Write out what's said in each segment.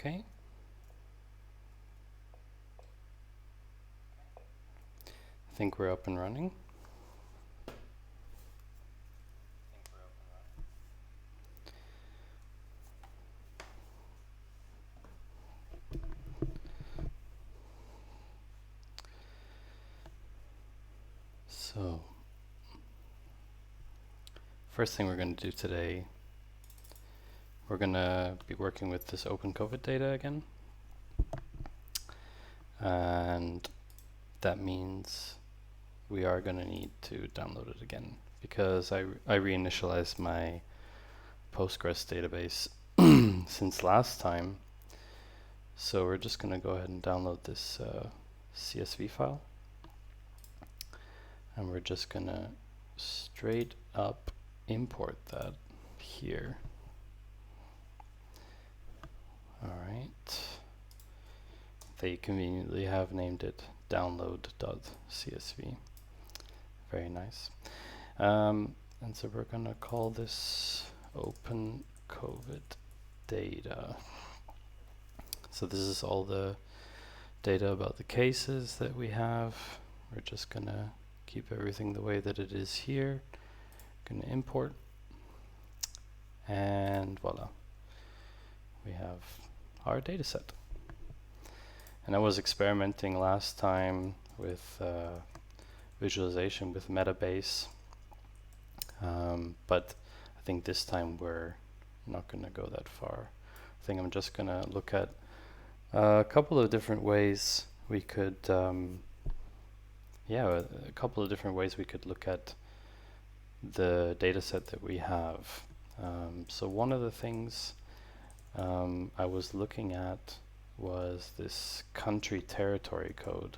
Okay. I think we're up and running. So, first thing we're going to do today, we're going to be working with this open COVID data again. And that means we are going to need to download it again because I reinitialized my Postgres database since last time. So we're just going to go ahead and download this CSV file. And we're just going to straight up import that here. Alright. They conveniently have named it download.csv. Very nice. And so we're going to call this open COVID data. So this is all the data about the cases that we have. We're just going to keep everything the way that it is here. Going to import. And voila. We have our data set. And I was experimenting last time with visualization with Metabase. But I think this time we're not going to go that far. I think I'm just going to look at a couple of different ways we could, a couple of different ways we could look at the data set that we have. So one of the things I was looking at was this country territory code,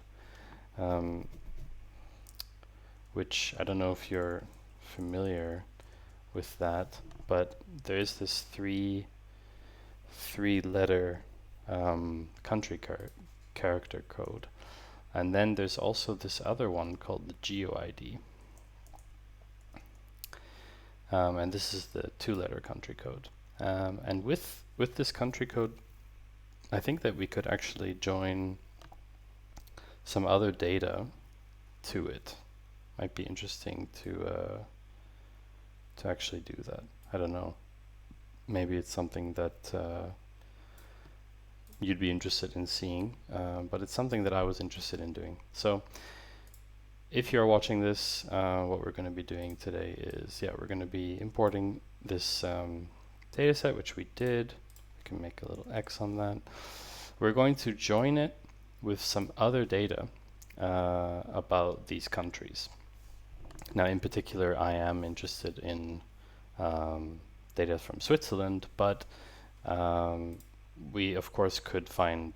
which I don't know if you're familiar with that, but there is this three-letter country character code, and then there's also this other one called the GeoID, and this is the two-letter country code. And with this country code, I think that we could actually join some other data to it. Might be interesting to actually do that. I don't know. Maybe it's something that you'd be interested in seeing, but it's something that I was interested in doing. So if you're watching this, what we're going to be doing today is, we're going to be importing this data set, which we did. We can make a little X on that. We're going to join it with some other data about these countries. Now, in particular, I am interested in data from Switzerland, but we, of course, could find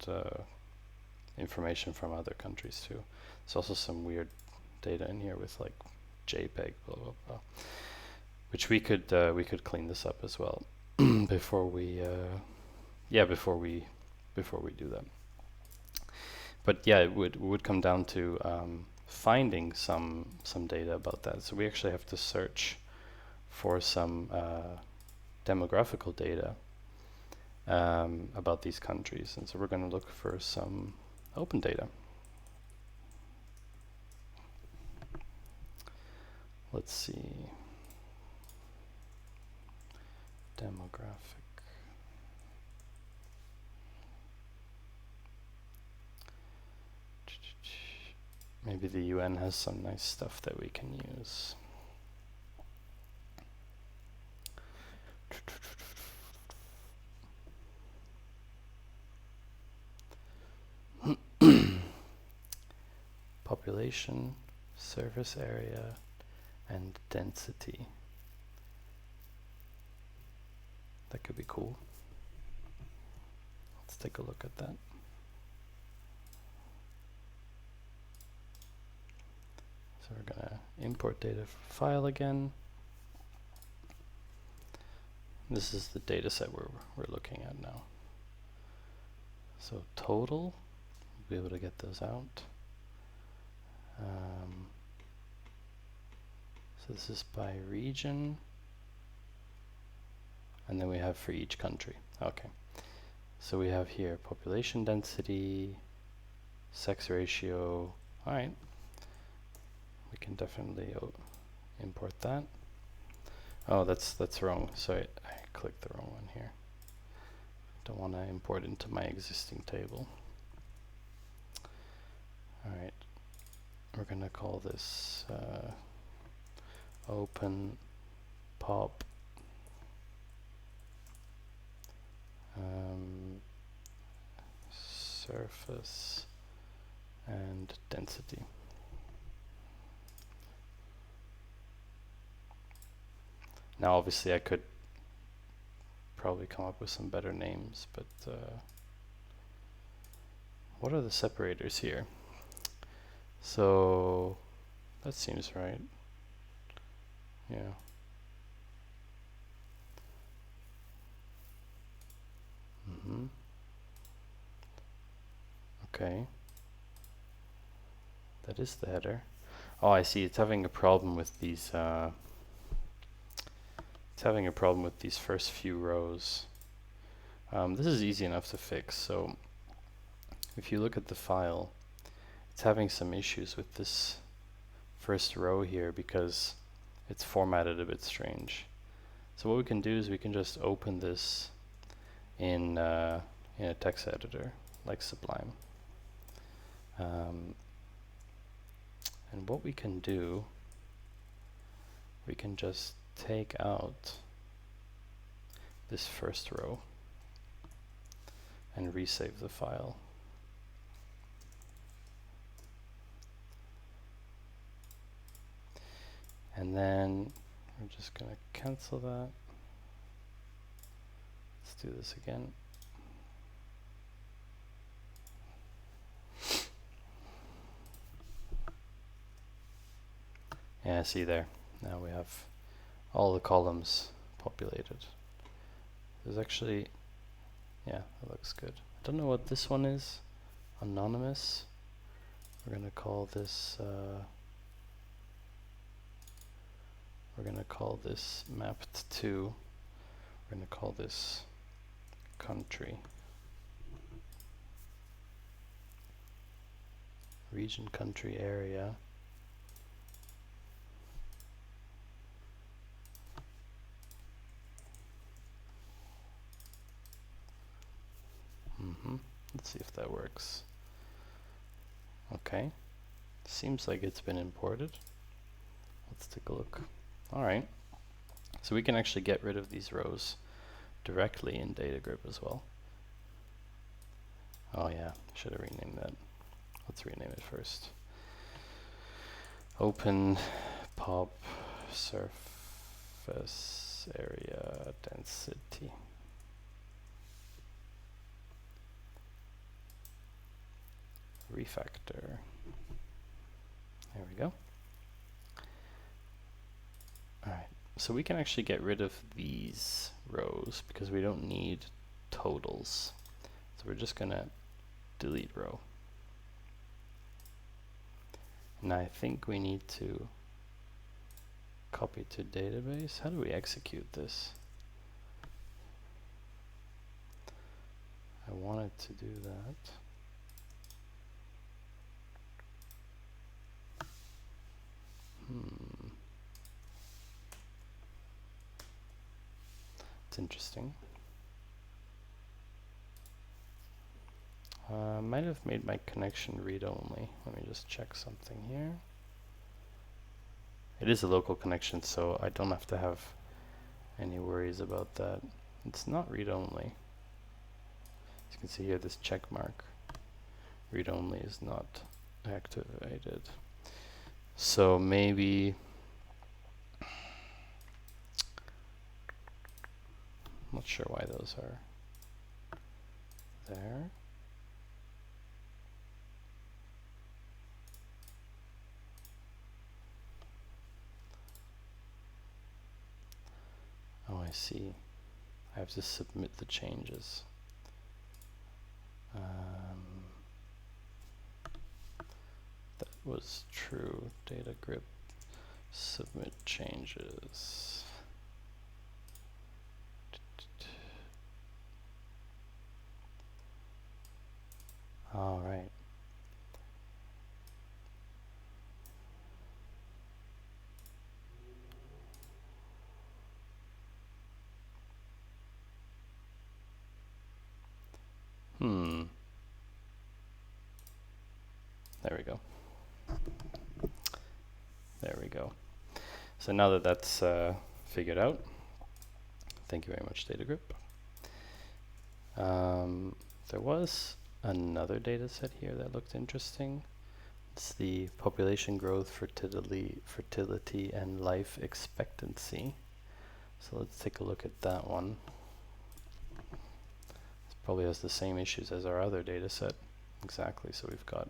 information from other countries too. There's also some weird data in here with like JPEG, blah blah blah, which we could clean this up as well before we do that. But yeah, it would come down to finding some data about that. So we actually have to search for some demographical data about these countries, and so we're going to look for some open data. Let's see. Demographic. Maybe the UN has some nice stuff that we can use. Population, surface area, and density. That could be cool. Let's take a look at that. So we're going to import data file again. This is the data set we're looking at now. So total, we'll be able to get those out. So this is by region, and then we have for each country. Okay. So we have here population density, sex ratio. All right, we can definitely import that. Oh, that's wrong. Sorry, I clicked the wrong one here. Don't want to import into my existing table. All right, we're gonna call this open pop surface and density. Now obviously I could probably come up with some better names, but what are the separators here? So that seems right. Yeah. Okay. That is the header. Oh, I see. It's having a problem with these. It's having a problem with these first few rows. This is easy enough to fix. So if you look at the file, it's having some issues with this first row here because it's formatted a bit strange. So what we can do is we can just open this in a text editor like Sublime. And what we can do, we can just take out this first row and resave the file. And then we're just going to cancel that. Let's do this again. Yeah, see there. Now we have all the columns populated. There's actually, yeah, that looks good. I don't know what this one is. Anonymous. We're going to call this mapped to. We're going to call this country. Region, country, area. Let's see if that works. Okay. Seems like it's been imported. Let's take a look. Alright. So we can actually get rid of these rows directly in DataGrip as well. Oh yeah, should have renamed that. Let's rename it first. Open pop surface area density. Refactor. There we go. Alright, so we can actually get rid of these rows because we don't need totals. So we're just going to delete row. And I think we need to copy to database. How do we execute this? I wanted to do that. It's interesting. Might have made my connection read-only. Let me just check something here. It is a local connection, so I don't have to have any worries about that. It's not read-only. As you can see here, this check mark. Read-only is not activated. So maybe I'm not sure why those are there. Oh, I see. I have to submit the changes. That was true. Data grip submit changes. There we go. There we go. So now that that's figured out, thank you very much, data group. There was another data set here that looked interesting. It's the population growth, fertility, and life expectancy. So let's take a look at that one. It probably has the same issues as our other data set. Exactly. So we've got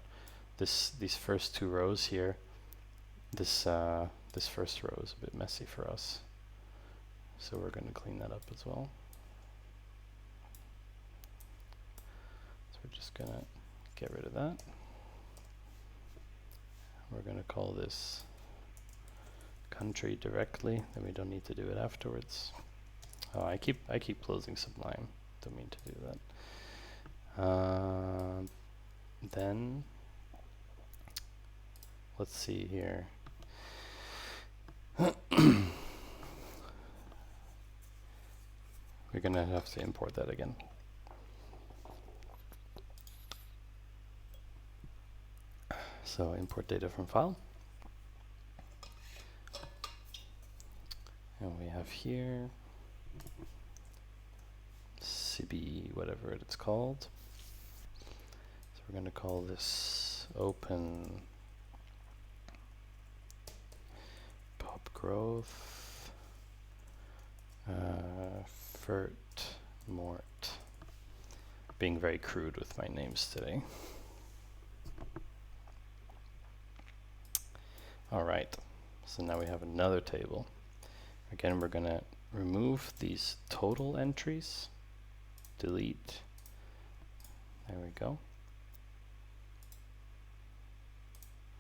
these first two rows here. This first row is a bit messy for us, so we're going to clean that up as well. So we're just going to get rid of that. We're going to call this country directly, then we don't need to do it afterwards. Oh, I keep closing Sublime. Don't mean to do that. Then let's see here. We're gonna have to import that again. So import data from file. And we have here CB, whatever it's called. So we're going to call this open pop growth fert mort. Being very crude with my names today. All right, so now we have another table. Again, we're going to remove these total entries, delete. There we go.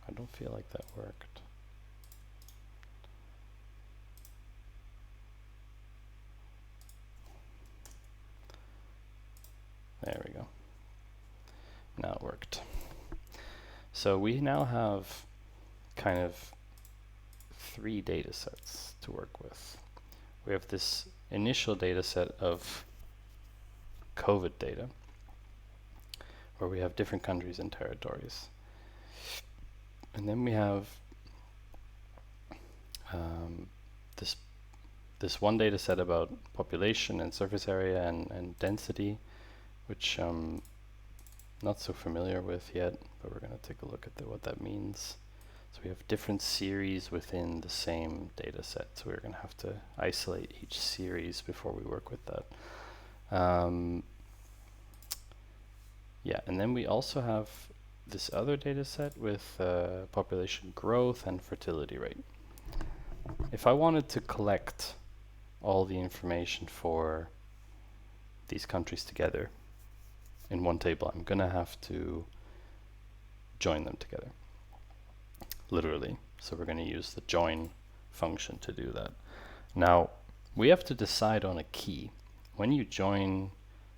I don't feel like that worked. There we go. Now it worked. So we now have kind of three data sets to work with. We have this initial data set of COVID data, where we have different countries and territories. And then we have this one data set about population and surface area and density, which I'm not so familiar with yet, but we're going to take a look at what that means. So we have different series within the same data set, so we're going to have to isolate each series before we work with that. Yeah, and then we also have this other data set with population growth and fertility rate. If I wanted to collect all the information for these countries together in one table, I'm going to have to join them together, literally. So we're going to use the join function to do that. Now, we have to decide on a key. When you join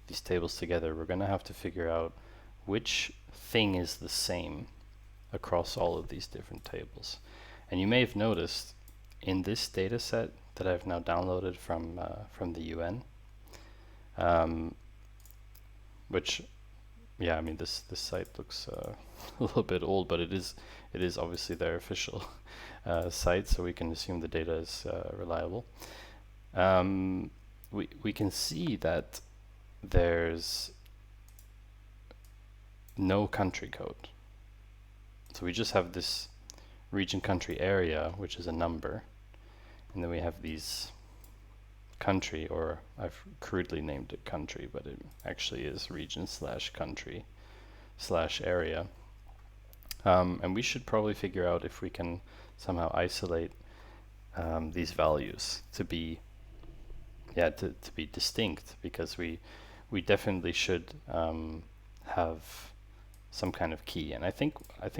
these tables together, we're going to have to figure out which thing is the same across all of these different tables. And you may have noticed in this data set that I've now downloaded from the UN, which, yeah, I mean this site looks a little bit old, but it is obviously their official site, so we can assume the data is reliable. We can see that there's no country code. So we just have this region country area, which is a number, and then we have these country, or I've crudely named it country, but it actually is region / country / area. And we should probably figure out if we can somehow isolate these values to be distinct, because we definitely should have some kind of key. And I think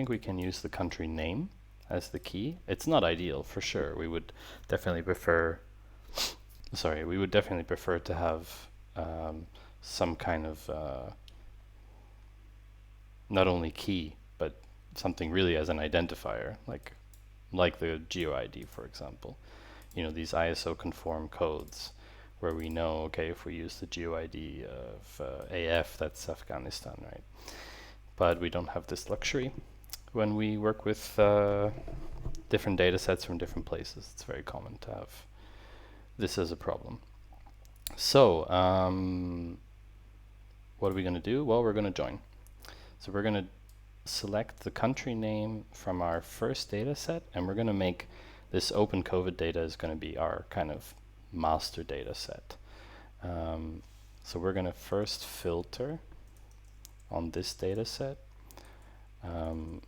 we can use the country name as the key. It's not ideal, for sure. We would definitely prefer to have some kind of not only key, but something really as an identifier, like the GeoID, for example. You know, these ISO conform codes where we know, okay, if we use the GeoID of AF, that's Afghanistan, right? But we don't have this luxury. When we work with different data sets from different places, it's very common to have this as a problem. So, what are we going to do? Well, we're going to join. So we're going to select the country name from our first data set, and we're going to make this open COVID data is going to be our kind of master data set. So we're going to first filter on this data set. And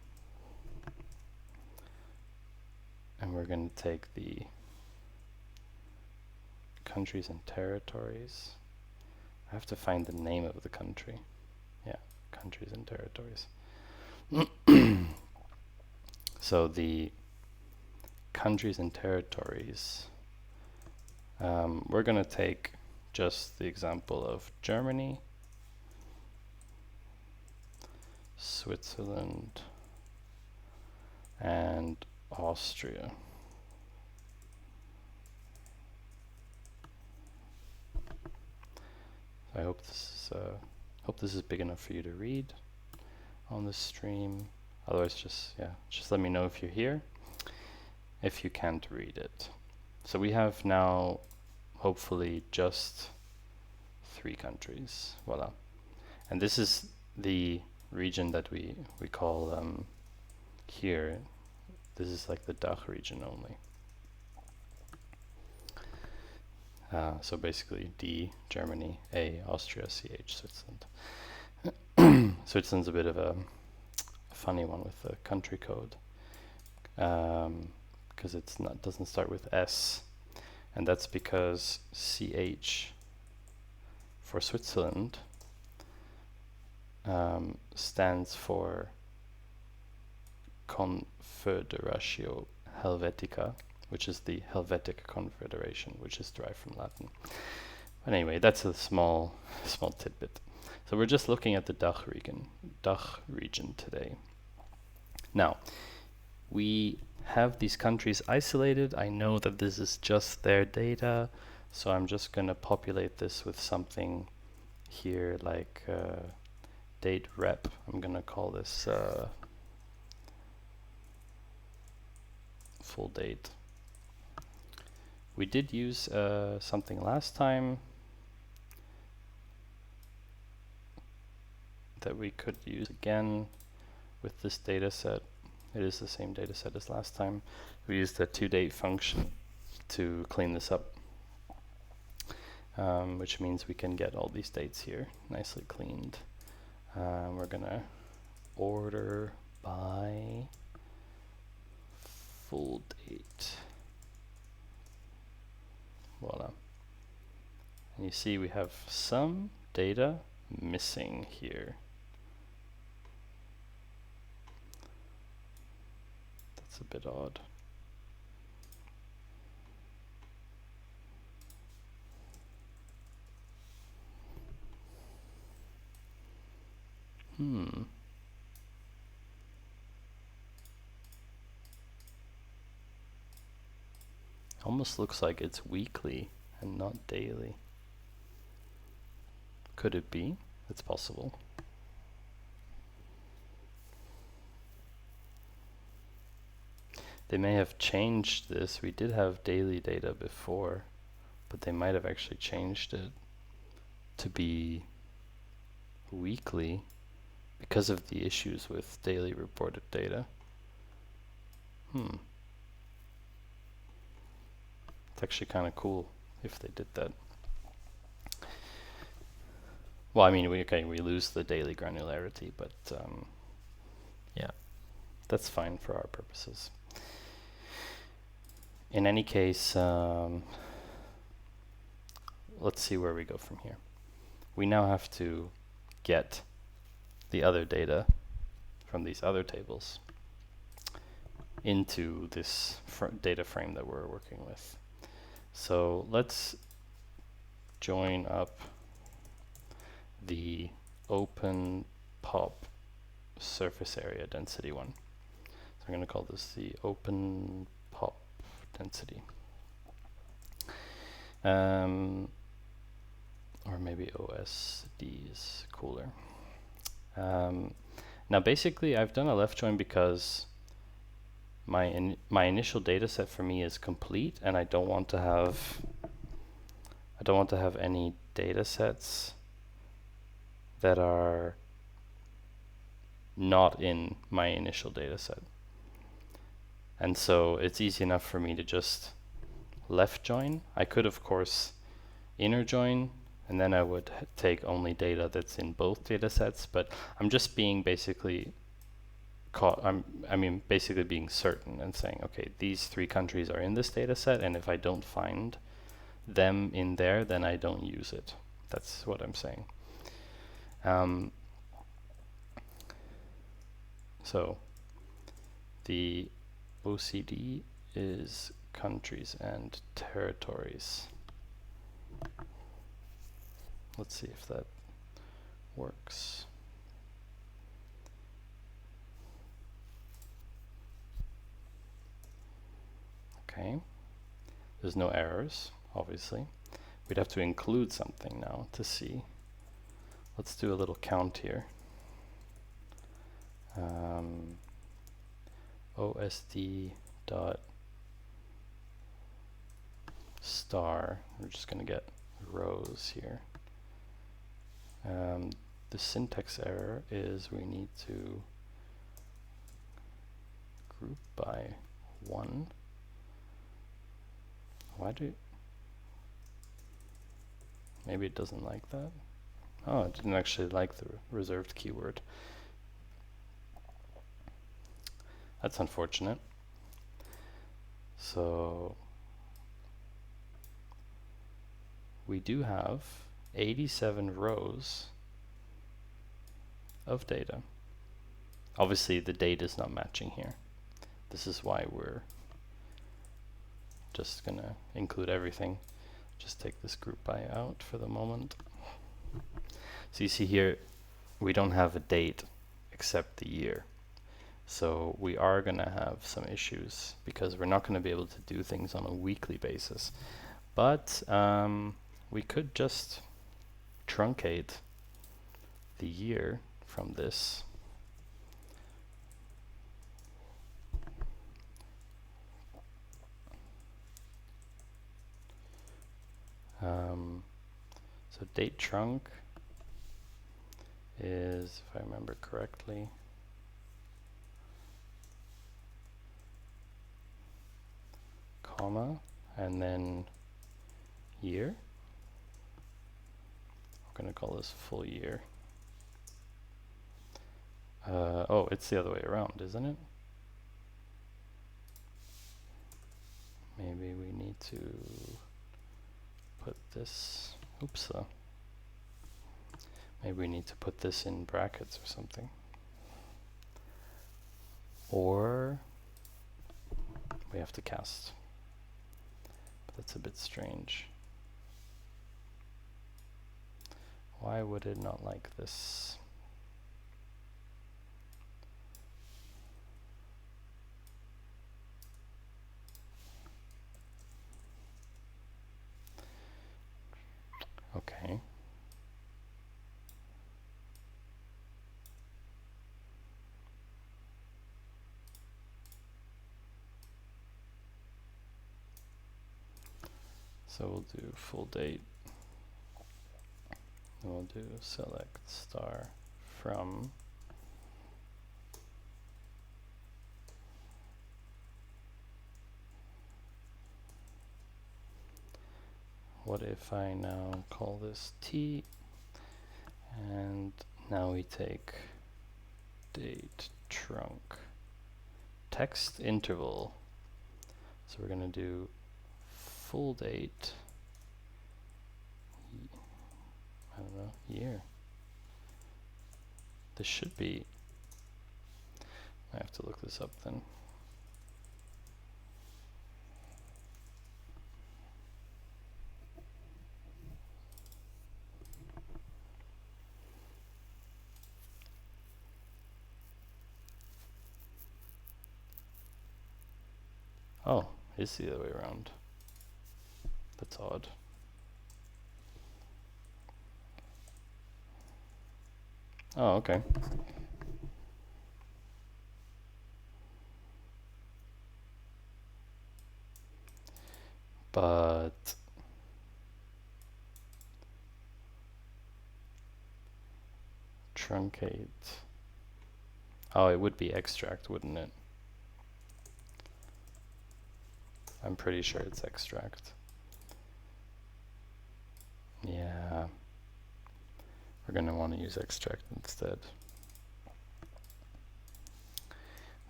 we're going to take the countries and territories. I have to find the name of the country. Yeah, countries and territories. So the countries and territories, we're going to take just the example of Germany, Switzerland, and Austria. I hope this is big enough for you to read on the stream. Otherwise, just let me know if you're here, if you can't read it. So we have now hopefully just 3 countries. Voila. And this is the region that we call here. This is like the DACH region only. So basically D, Germany, A, Austria, CH, Switzerland. Switzerland's a bit of a funny one with the country code, because doesn't start with S, and that's because CH for Switzerland stands for Confederatio Helvetica, which is the Helvetic Confederation, which is derived from Latin. But anyway, that's a small tidbit. So we're just looking at the DACH region today. Now, we have these countries isolated. I know that this is just their data, so I'm just going to populate this with something here like date rep. I'm going to call this full date. We did use something last time that we could use again with this data set. It is the same data set as last time. We used the toDate function to clean this up, which means we can get all these dates here nicely cleaned. We're gonna order by full date. Voila. And you see we have some data missing here. That's a bit odd. Almost looks like it's weekly and not daily. Could it be? It's possible. They may have changed this. We did have daily data before, but they might have actually changed it to be weekly because of the issues with daily reported data. It's actually kind of cool if they did that. Well, I mean, we lose the daily granularity, but yeah, that's fine for our purposes. In any case, let's see where we go from here. We now have to get the other data from these other tables into this data frame that we're working with. So let's join up the open pop surface area density one. So I'm going to call this the open pop density. or maybe OSD is cooler. Now basically I've done a left join because my initial data set for me is complete, and I don't want to have any data sets that are not in my initial data set. And so it's easy enough for me to just left join. I could of course inner join, and then I would take only data that's in both data sets, but I'm just being basically basically being certain and saying, okay, these 3 countries are in this data set, and if I don't find them in there, then I don't use it. That's what I'm saying. So the OCD is countries and territories. Let's see if that works. Okay, there's no errors, obviously. We'd have to include something now to see. Let's do a little count here. OSD dot star, we're just going to get rows here. The syntax error is we need to group by 1. Maybe it doesn't like that. Oh, it didn't actually like the reserved keyword. That's unfortunate. So we do have 87 rows of data. Obviously the date is not matching here. This is why we're just gonna include everything. Just take this group by out for the moment. So you see here, we don't have a date except the year. So we are gonna have some issues because we're not gonna be able to do things on a weekly basis. But we could just truncate the year from this. So date trunc is, if I remember correctly, comma, and then year. We're going to call this full year. Oh, it's the other way around, isn't it? Maybe we need to put this, maybe we need to put this in brackets or something. Or we have to cast. But that's a bit strange. Why would it not like this? Okay. So we'll do full date. And we'll do select star from. What if I now call this T, and now we take date trunc text interval. So we're going to do full date, I don't know, year. This should be, I have to look this up then. Oh, it's the other way around. That's odd. Oh, okay. But truncate. Oh, it would be extract, wouldn't it? I'm pretty sure it's extract. Yeah. We're going to want to use extract instead.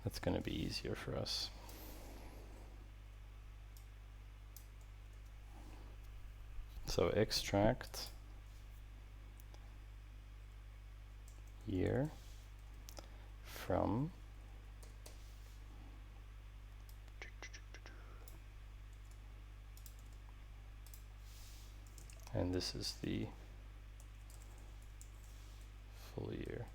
That's going to be easier for us. So extract year from and this is the full year.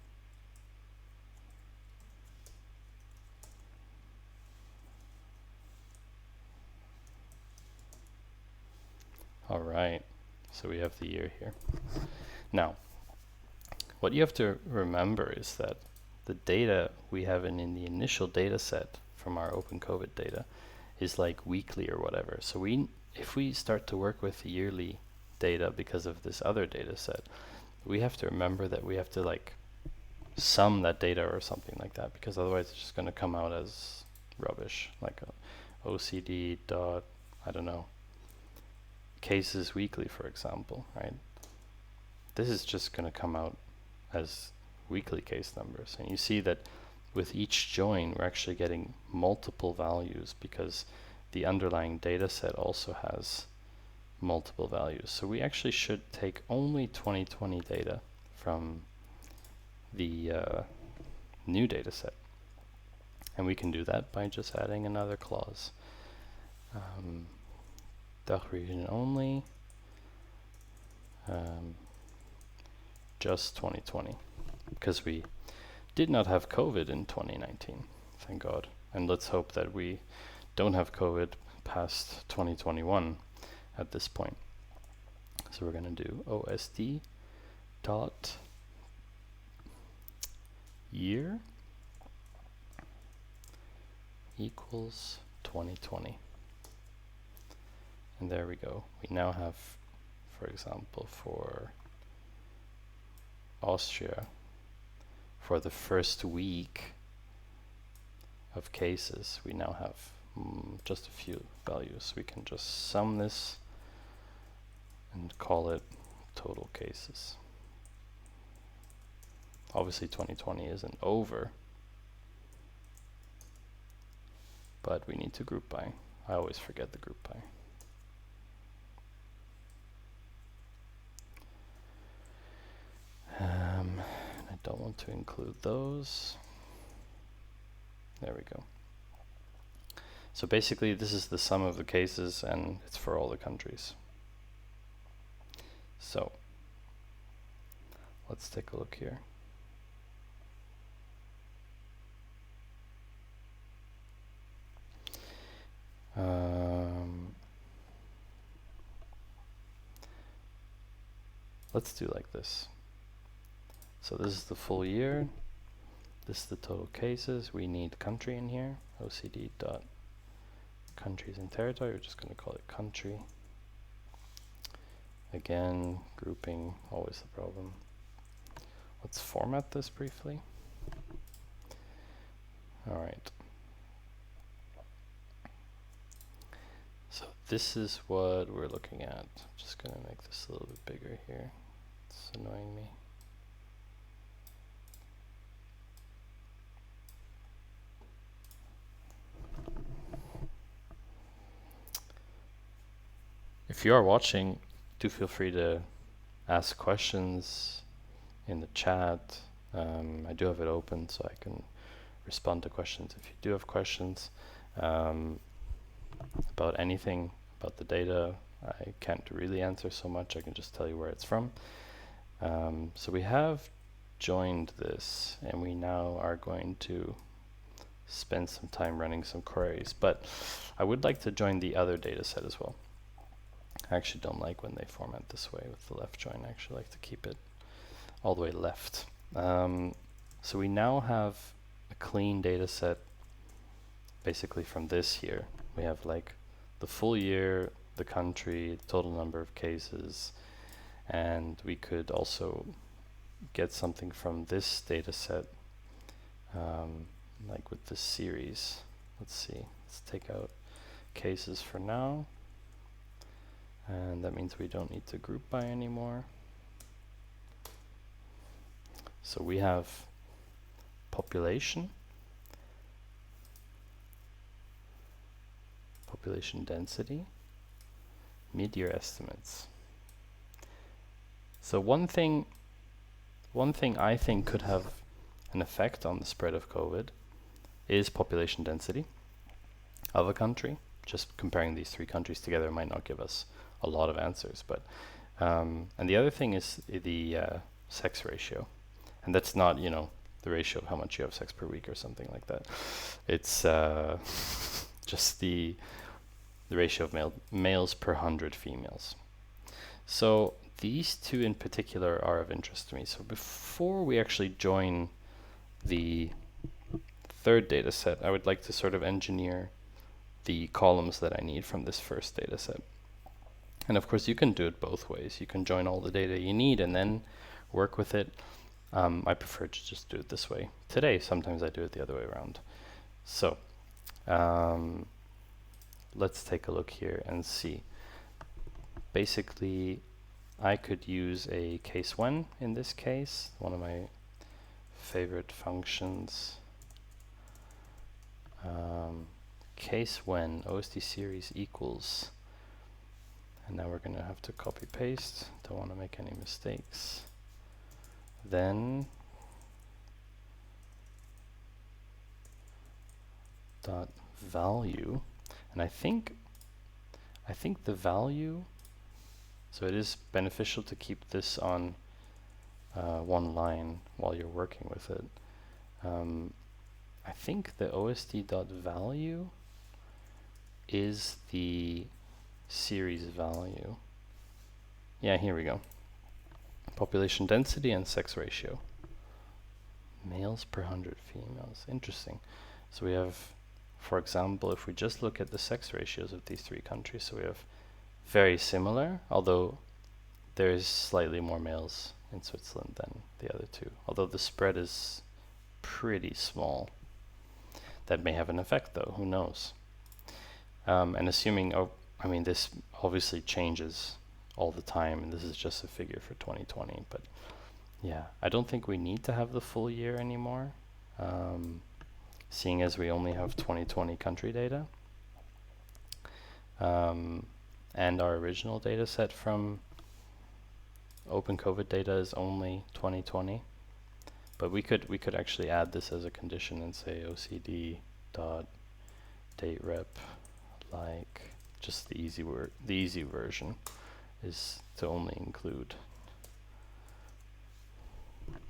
All right, so we have the year here. Now, what you have to remember is that the data we have in the initial data set from our open COVID data is like weekly or whatever. So if we start to work with yearly data because of this other data set, we have to remember that we have to like sum that data or something like that, because otherwise it's just going to come out as rubbish, like a OCD dot, I don't know, cases weekly, for example, right? This is just going to come out as weekly case numbers. And you see that with each join, we're actually getting multiple values because the underlying data set also has multiple values. So we actually should take only 2020 data from the new data set. And we can do that by just adding another clause. DACH region only, just 2020, because we did not have COVID in 2019, thank God. And let's hope that we don't have COVID past 2021 at this point. So we're going to do OSD dot year equals 2020. And there we go. We now have, for example, for Austria, for the first week of cases, we now have just a few values. We can just sum this and call it total cases. Obviously 2020 isn't over, but we need to group by. I always forget the group by. I don't want to include those. There we go. So basically this is the sum of the cases and it's for all the countries. So let's take a look here. Let's do like this. So this is the full year. This is the total cases. We need country in here. OCD dot countries and territory. We're just going to call it country. Again, grouping, always the problem. Let's format this briefly. All right. So this is what we're looking at. I'm just going to make this a little bit bigger here. It's annoying me. If you are watching, do feel free to ask questions in the chat. I do have it open so I can respond to questions if you do have questions about anything about the data. I can't really answer so much. I can just tell you where it's from. So we have joined this and we now are going to spend some time running some queries, but I would like to join the other data set as well. I actually don't like when they format this way with the left join. I actually like to keep it all the way left. So we now have a clean data set basically from this here. We have like the full year, the country, the total number of cases, and we could also get something from this data set, like with this series. Let's see, let's take out cases for now, and that means we don't need to group by anymore. So we have population, population density, mid-year estimates. So one thing I think could have an effect on the spread of COVID is population density of a country. Just comparing these three countries together might not give us a lot of answers, but and the other thing is the sex ratio, and that's not, you know, the ratio of how much you have sex per week or something like that. It's just the ratio of males per 100 females. So these two in particular are of interest to me. So before we actually join the third data set, I would like to sort of engineer the columns that I need from this first data set. And of course you can do it both ways. You can join all the data you need and then work with it. I prefer to just do it this way. Today, sometimes I do it the other way around. So let's take a look here and see. Basically, I could use a case when in this case, one of my favorite functions. Case when OSD series equals, and now we're going to have to copy paste, don't want to make any mistakes. Then dot value, and I think the value, so it is beneficial to keep this on one line while you're working with it. I think the OSD.value is the series value. Yeah, here we go. Population density and sex ratio. Males per 100 females. Interesting. So we have, for example, if we just look at the sex ratios of these three countries, so we have very similar, although there is slightly more males in Switzerland than the other two, although the spread is pretty small. That may have an effect though, who knows? And assuming, I mean, this obviously changes all the time, and this is just a figure for 2020, but yeah, I don't think we need to have the full year anymore, seeing as we only have 2020 country data. And our original data set from Open COVID data is only 2020. But we could actually add this as a condition and say OCD dot date rep, like just the easy version is to only include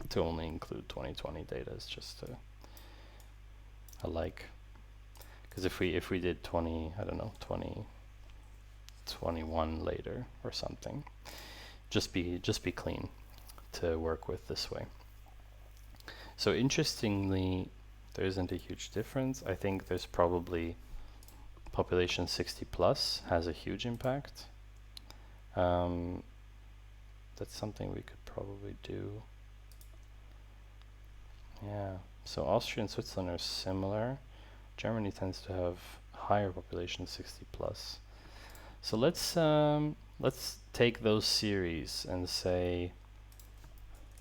2020 data. Is just a like, because if we did 2021 later or something, just be clean to work with this way. So interestingly, there isn't a huge difference. I think there's probably population 60 plus has a huge impact. That's something we could probably do. Yeah, so Austria and Switzerland are similar. Germany tends to have higher population 60 plus. So let's take those series and say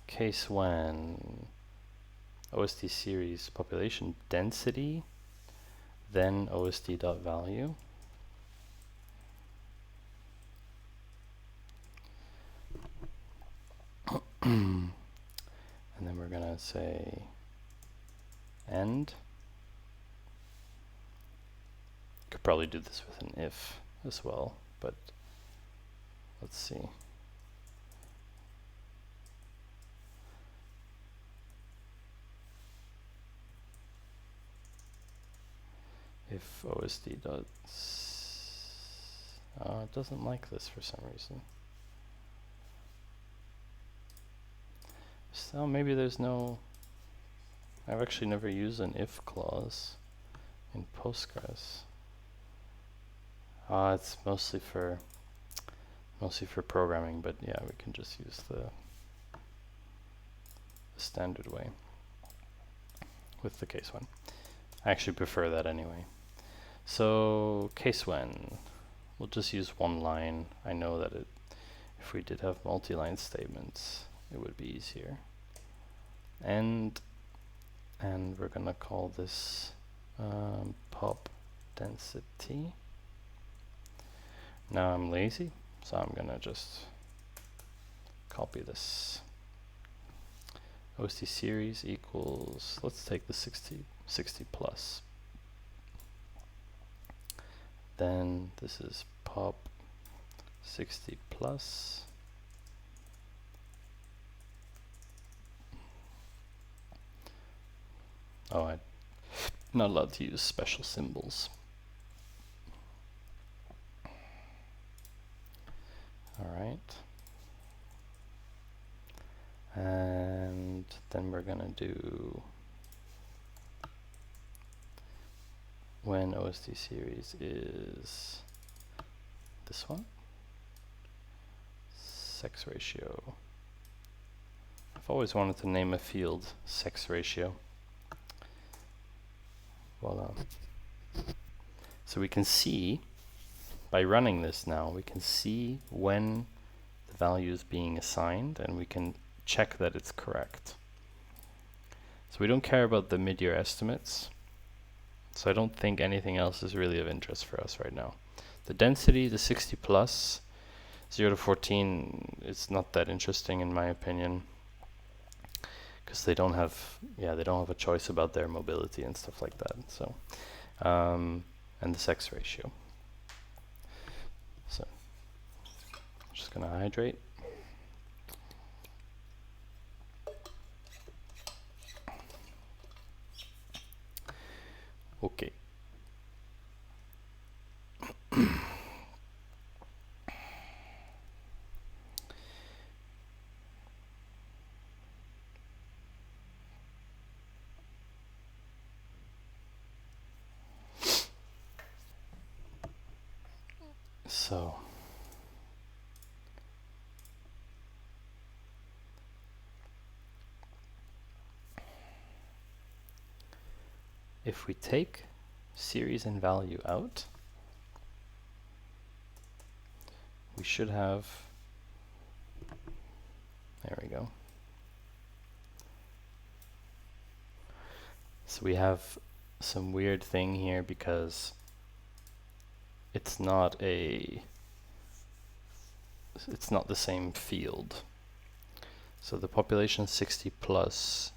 case when OSD series population density, then OSD.value. And then we're gonna say end. Could probably do this with an if as well, but let's see. If OSD dot it doesn't like this for some reason. Oh, maybe there's no... I've actually never used an if clause in Postgres. It's mostly for programming, but yeah, we can just use the standard way with the case when. I actually prefer that anyway. So case when, we'll just use one line. I know that if we did have multi-line statements, it would be easier. And we're gonna call this pop density. Now I'm lazy, so I'm gonna just copy this. OST series equals, let's take the 60 plus. Then this is pop 60 plus. Oh, I'm not allowed to use special symbols. All right. And then we're gonna do when OST series is this one, sex ratio. I've always wanted to name a field sex ratio. Voila. So we can see, by running this now, we can see when the value is being assigned, and we can check that it's correct. So we don't care about the mid-year estimates. So I don't think anything else is really of interest for us right now. The density, the 60 plus, 0 to 14, it's not that interesting in my opinion, because they don't have a choice about their mobility and stuff like that. So, and the sex ratio. So, I'm just gonna hydrate. Okay. So, if we take series and value out, we should have, there we go. So we have some weird thing here because it's not the same field. So the population 60 plus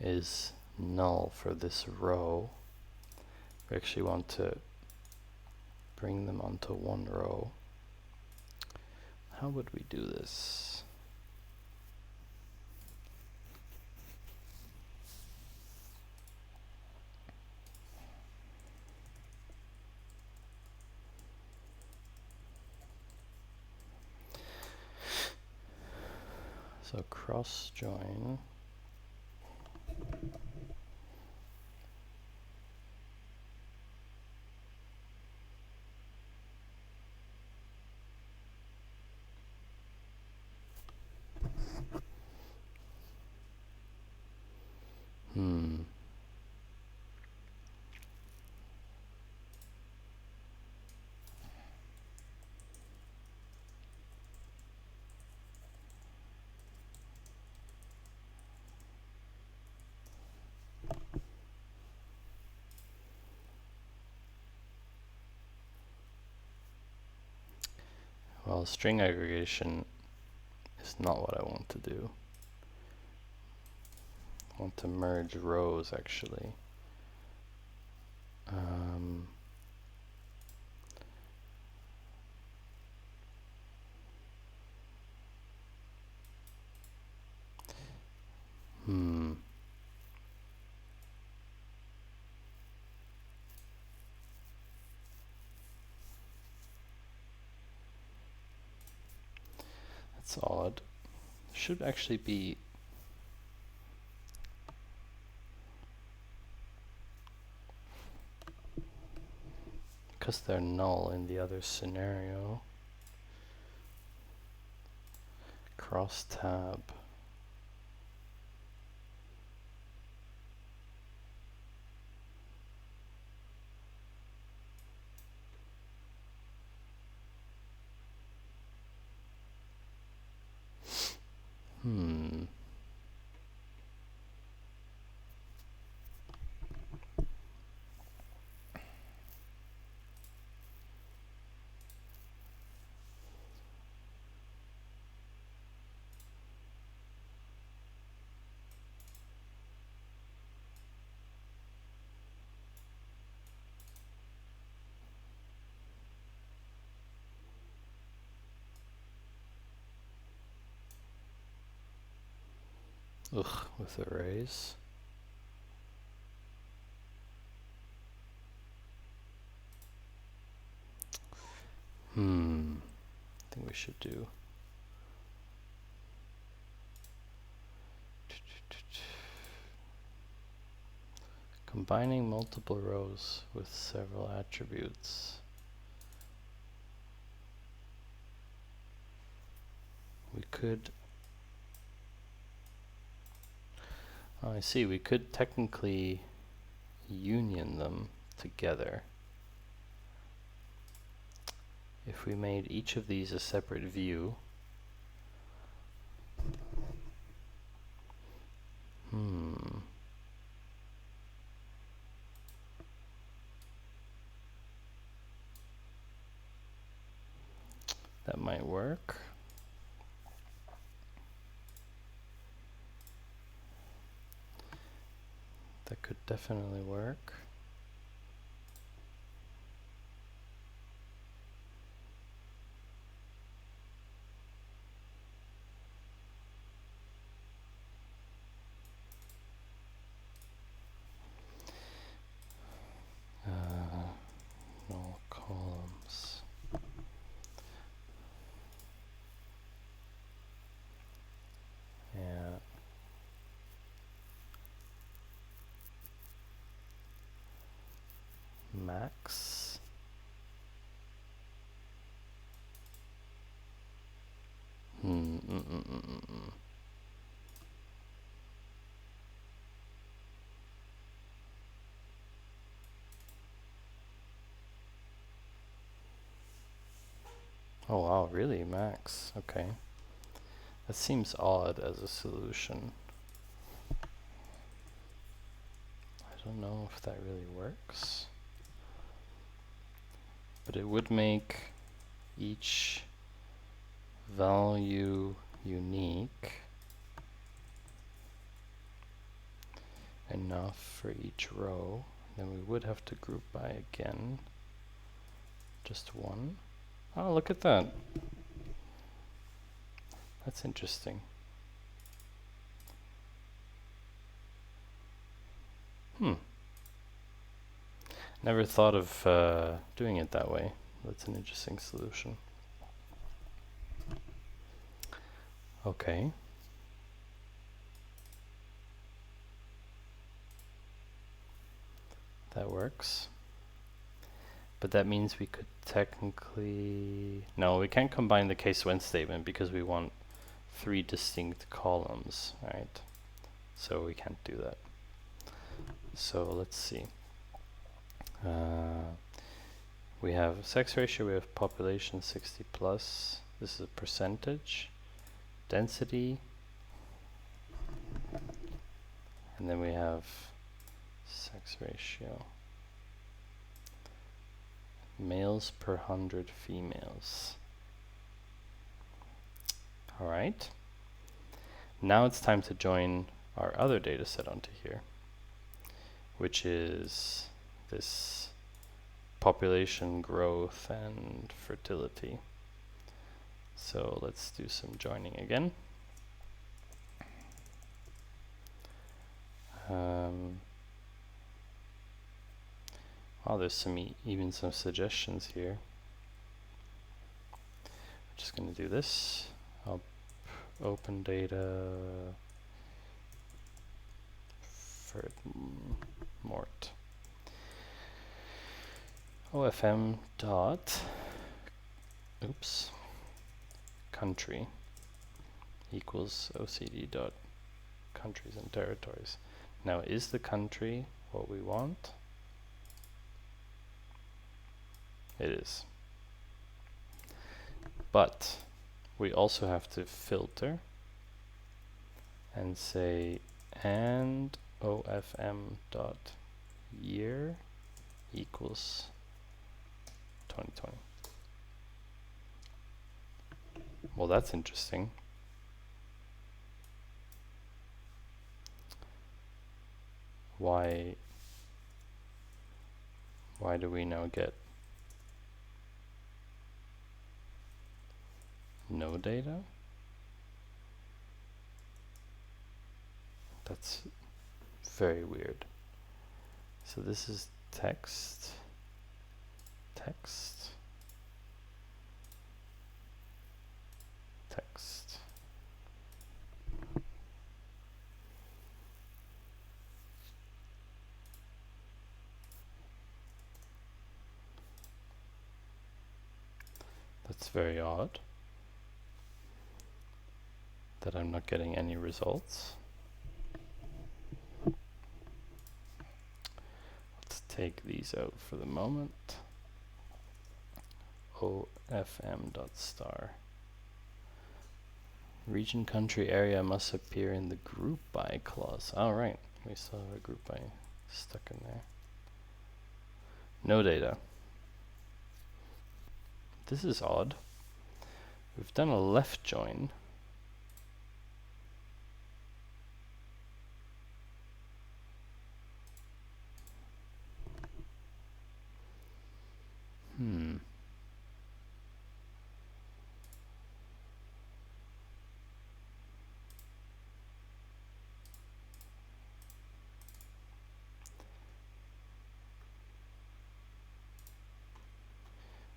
is null for this row. We actually want to bring them onto one row. How would we do this? So cross join. Well, string aggregation is not what I want to do. I want to merge rows actually. That's odd. Should actually be because they're null in the other scenario. Cross tab. Ugh, with arrays. I think we should do combining multiple rows with several attributes. We could, oh, I see, we could technically union them together. If we made each of these a separate view, that might work. That could definitely work. Null columns. Yeah. Max. Oh wow, really? Max? Okay. That seems odd as a solution. I don't know if that really works. But it would make each value unique enough for each row. Then we would have to group by again. Just one. Oh, look at that. That's interesting. Never thought of doing it that way. That's an interesting solution. Okay. That works. But that means we could technically... No, we can't combine the case when statement because we want 3 distinct columns, right? So we can't do that. So let's see. We have sex ratio, we have population 60 plus. This is a percentage. Density. And then we have sex ratio. Males per 100 females. Alright. Now it's time to join our other data set onto here, which is this population growth and fertility. So let's do some joining again. Oh, there's some even some suggestions here. I'm just going to do this. I'll open data for mort. OFM dot, oops, country equals OCD dot countries and territories. Now, is the country what we want? It is. But we also have to filter and say and OFM dot year equals 2020. Well, that's interesting. Why do we now get no data? That's very weird. So this is text, text, text. That's very odd that I'm not getting any results. Let's take these out for the moment. OFM.star. Region, country, area must appear in the group by clause. All right, we still have a group by stuck in there. No data. This is odd. We've done a left join.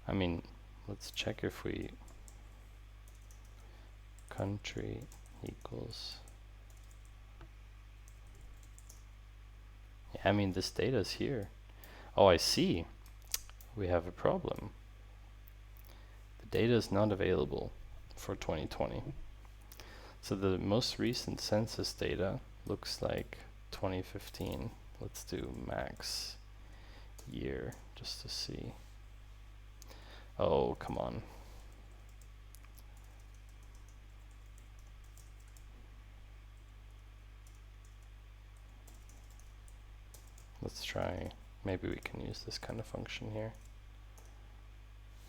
I mean, let's check if we country equals. Yeah, I mean, this data is here. Oh, I see. We have a problem. The data is not available for 2020. So the most recent census data looks like 2015. Let's do max year just to see. Oh, come on. Let's try, maybe we can use this kind of function here.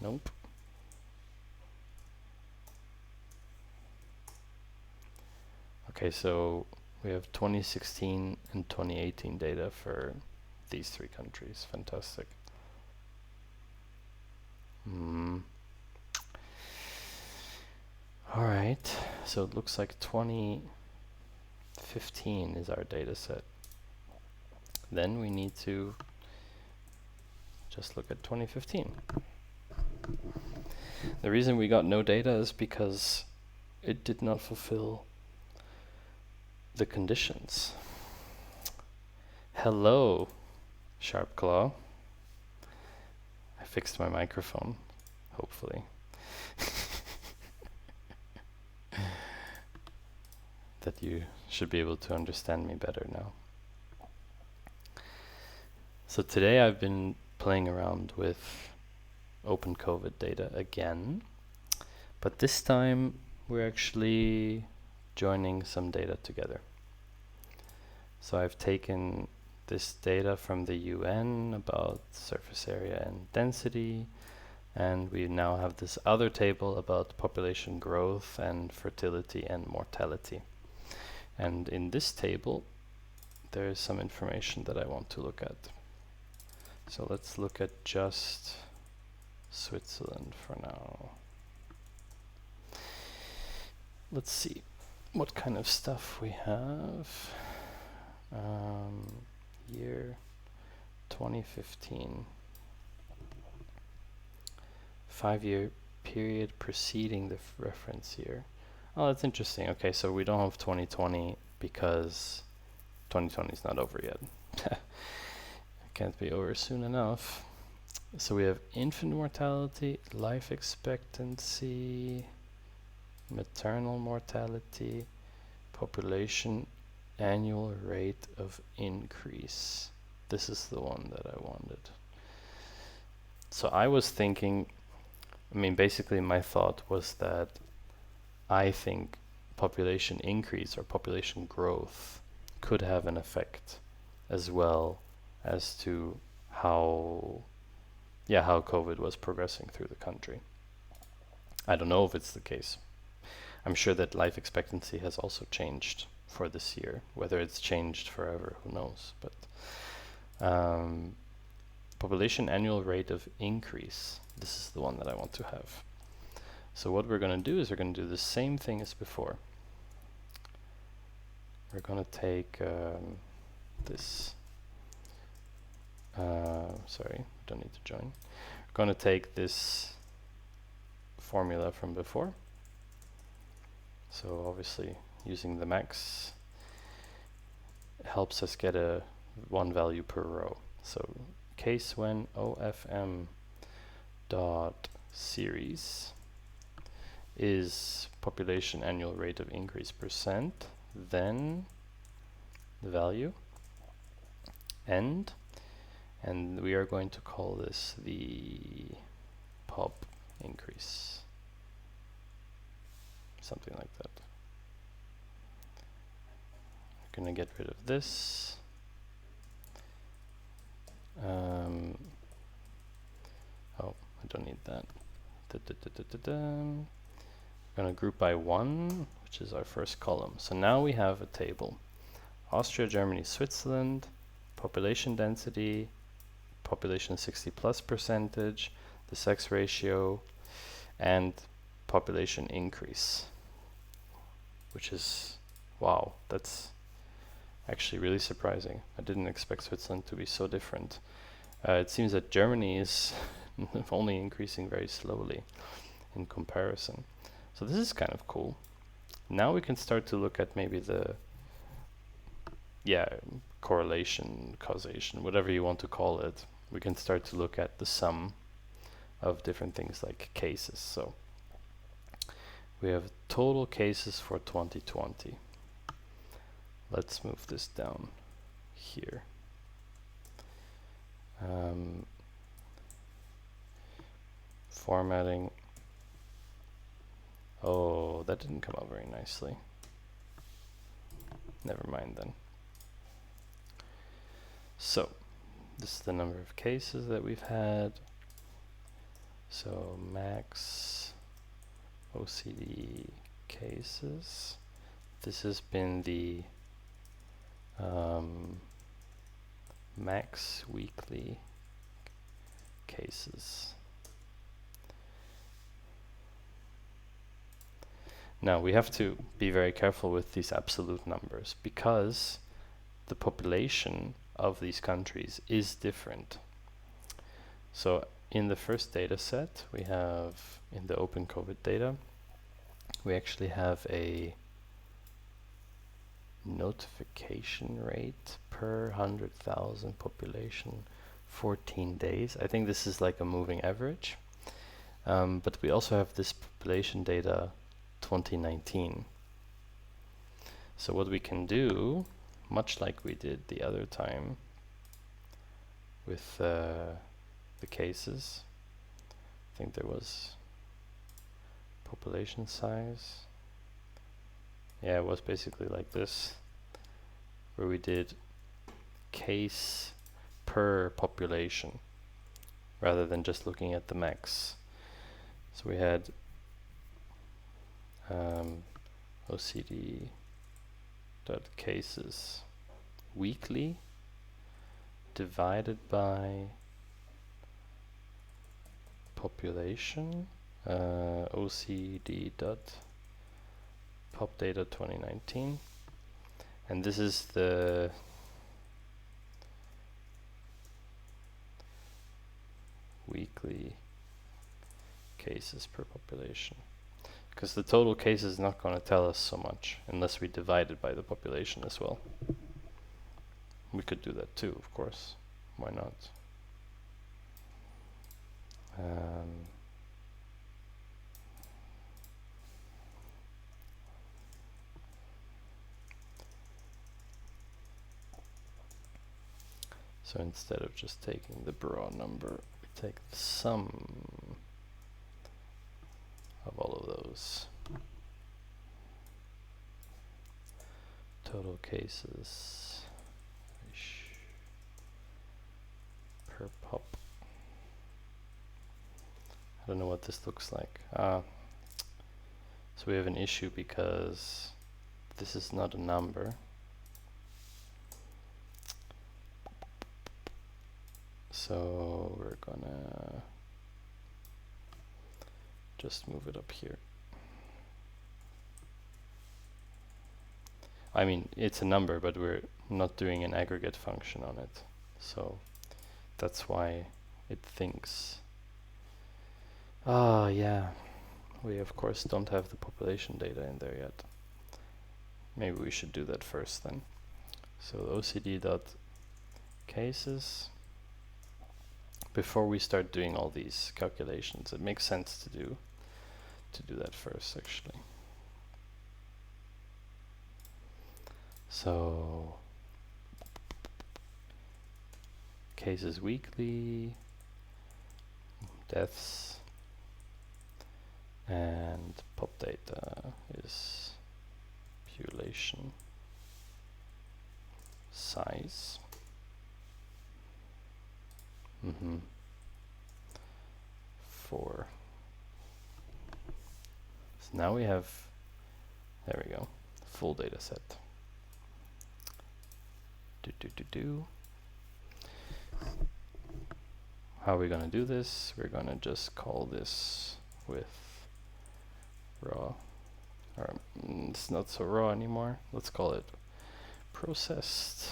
Nope. Okay, so we have 2016 and 2018 data for these three countries. Fantastic. All right, so it looks like 2015 is our data set. Then we need to just look at 2015. The reason we got no data is because it did not fulfill the conditions. Hello, Sharp Claw. I fixed my microphone, hopefully. That you should be able to understand me better now. So today I've been playing around with Open COVID data again, but this time we're actually joining some data together. So I've taken this data from the UN about surface area and density, and we now have this other table about population growth and fertility and mortality. And in this table there is some information that I want to look at. So let's look at just Switzerland for now. Let's see what kind of stuff we have. Year 2015. 5-year period preceding the reference year. Oh, that's interesting. Okay, so we don't have 2020 because 2020 is not over yet. Can't be over soon enough. So we have infant mortality, life expectancy, maternal mortality, population annual rate of increase. This is the one that I wanted. So I was thinking, I mean, basically my thought was that I think population increase or population growth could have an effect as well as to how COVID was progressing through the country. I don't know if it's the case. I'm sure that life expectancy has also changed for this year. Whether it's changed forever, who knows? But population annual rate of increase. This is the one that I want to have. So what we're going to do is we're going to do the same thing as before. We're going to take this. Sorry, don't need to join. We're going to take this formula from before. So obviously using the max helps us get a one value per row. So case when OFM dot series is population annual rate of increase percent, then the value end, and we are going to call this the pop increase, something like that. We're going to get rid of this. Oh, I don't need that. We're going to group by 1, which is our first column. So now we have a table. Austria, Germany, Switzerland, population density, population 60+ percentage, the sex ratio, and population increase. Which is, wow, that's actually really surprising. I didn't expect Switzerland to be so different. It seems that Germany is only increasing very slowly in comparison. So this is kind of cool. Now we can start to look at maybe the correlation, causation, whatever you want to call it. We can start to look at the sum of different things like cases. So we have total cases for 2020. Let's move this down here. Formatting. Oh, that didn't come out very nicely. Never mind then. So, this is the number of cases that we've had. So, max OCD cases. This has been the max weekly cases. Now we have to be very careful with these absolute numbers because the population of these countries is different. So in the first data set we have, in the open COVID data, we actually have a notification rate per 100,000 population 14 days. I think this is like a moving average. But we also have this population data 2019. So what we can do, much like we did the other time with the cases, I think there was population size. Yeah, it was basically like this, where we did case per population rather than just looking at the max. So we had OCD dot cases weekly divided by population, OCD dot pop data 2019, and this is the weekly cases per population, because the total case is not going to tell us so much unless we divide it by the population as well. We could do that too, of course. Why not? Um, so instead of just taking the raw number, we take the sum of all of those. Total cases per pop. I don't know what this looks like. So we have an issue because this is not a number. So we're gonna just move it up here. I mean, it's a number, but we're not doing an aggregate function on it. So that's why it thinks. Yeah. We of course don't have the population data in there yet. Maybe we should do that first then. So ocd.cases. Before we start doing all these calculations, it makes sense to do that first actually. So cases weekly, deaths, and pop data is population size. 4. So now we have, there we go, full data set. How are we going to do this? We're going to just call this with raw, or it's not so raw anymore. Let's call it processed.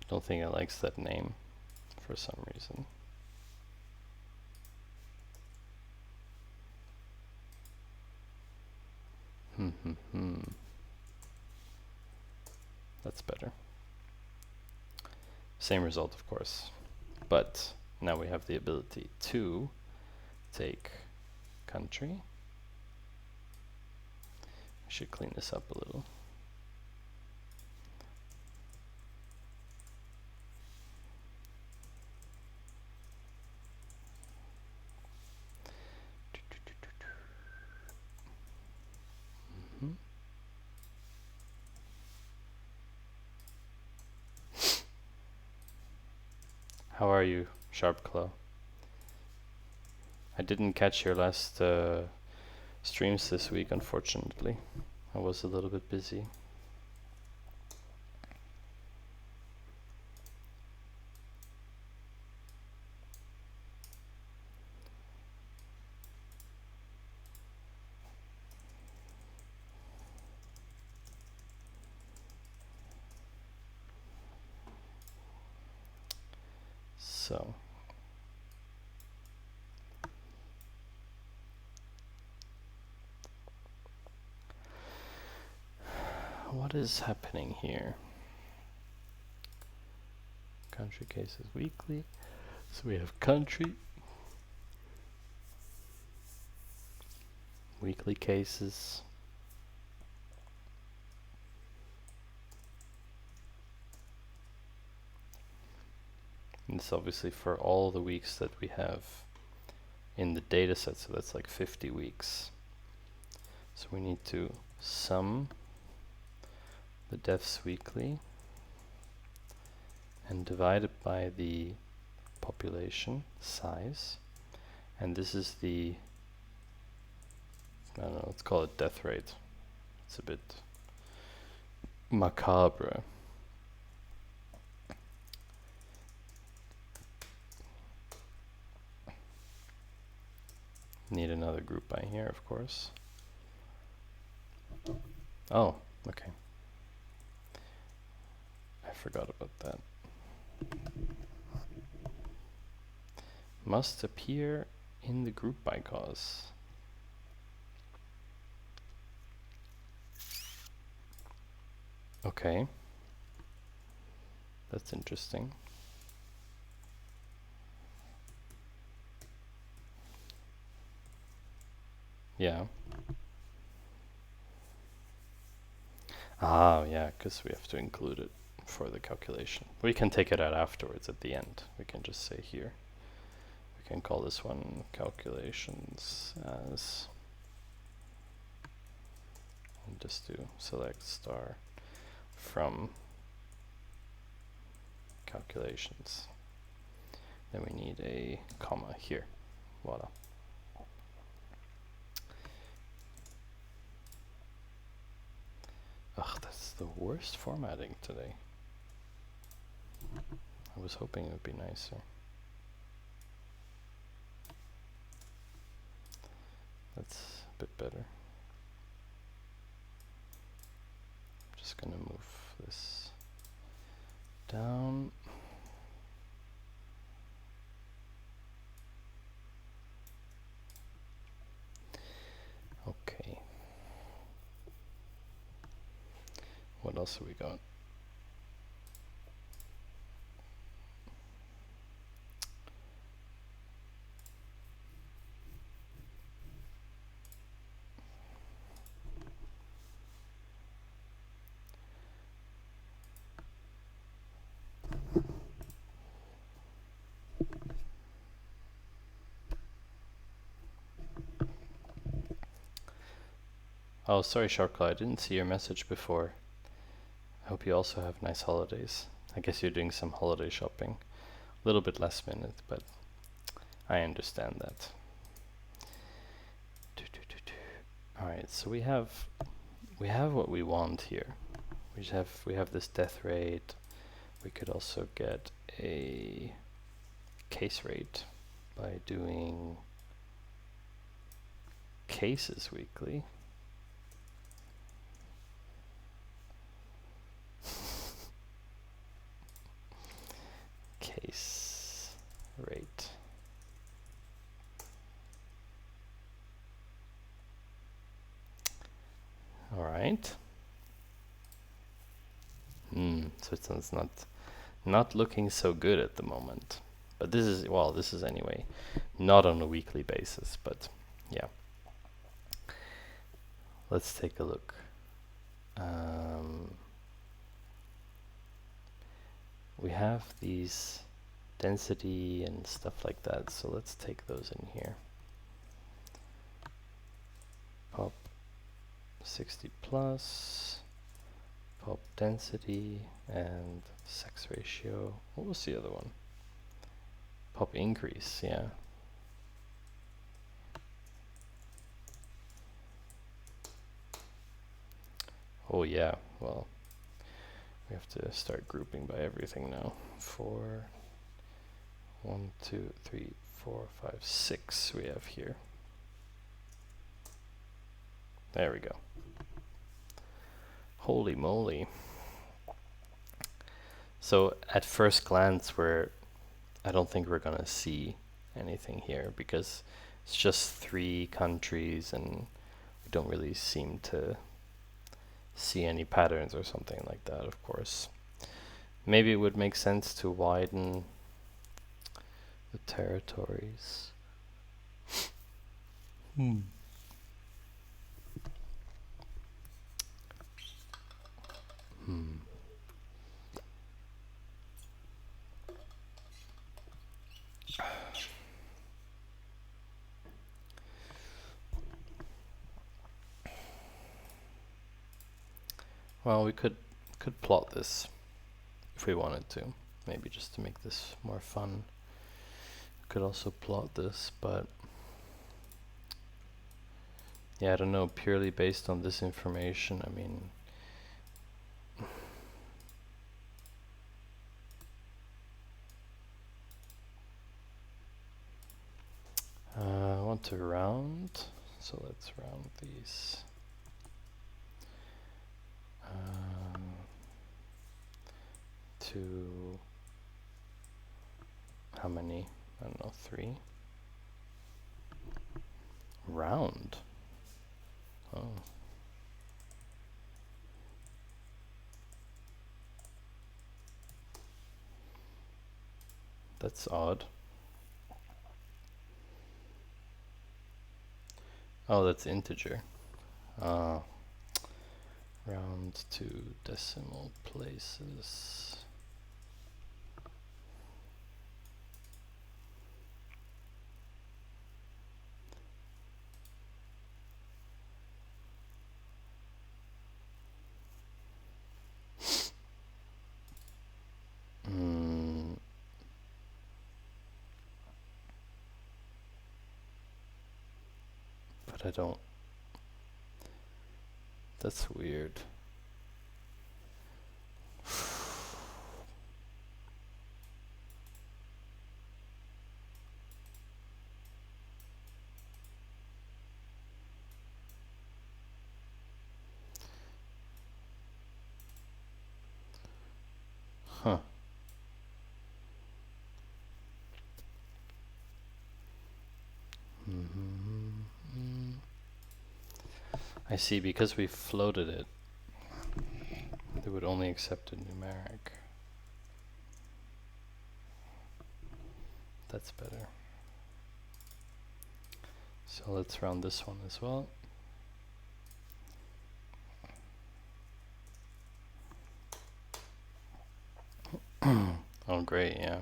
Don't think it likes that name for some reason. That's better. Same result, of course, but now we have the ability to take country. We should clean this up a little. How are you, Sharpclaw? I didn't catch your last streams this week, unfortunately. I was a little bit busy. So what is happening here? Country cases weekly. So we have country, weekly cases, and it's obviously for all the weeks that we have in the data set, so that's like 50 weeks. So we need to sum the deaths weekly and divide it by the population size, and this is the, I don't know, let's call it death rate. It's a bit macabre. Need another group by here, of course. Oh, okay. I forgot about that. must appear in the group by cause. Okay, that's interesting. Yeah. Ah, yeah, because we have to include it for the calculation. We can take it out afterwards at the end. We can just say here. We can call this one calculations as, and just do select star from calculations. Then we need a comma here. Voila. Ugh, that's the worst formatting today. I was hoping it would be nicer. That's a bit better. I'm just gonna move this down. Okay. What else have we got? Oh, sorry, Sharkla, I didn't see your message before. I hope you also have nice holidays. I guess you're doing some holiday shopping. A little bit last minute, but I understand that. Alright, so we have what we want here. We have this death rate. We could also get a case rate by doing cases weekly. Case rate. All right. So it's not looking so good at the moment. But this is, well, this is anyway not on a weekly basis, but yeah. Let's take a look. We have these density and stuff like that, so let's take those in here. Pop 60 plus, pop density and sex ratio. What was the other one? Pop increase, yeah. Oh yeah, well, we have to start grouping by everything now. 4, 1, 2, 3, 4, 5, 6 we have here. There we go. Holy moly. So at first glance I don't think we're gonna see anything here because it's just 3 countries and we don't really seem to see any patterns or something like that, of course. Maybe it would make sense to widen the territories. Well, we could plot this if we wanted to, maybe just to make this more fun. Could also plot this, but yeah, I don't know, purely based on this information, I mean, I want to round, so let's round these. To how many? I don't know, 3. Round. Oh. That's odd. Oh, that's integer. Ah. Round to decimal places. But I don't. That's weird. Huh. I see, because we floated it, they would only accept a numeric. That's better. So let's run this one as well. Oh great, yeah.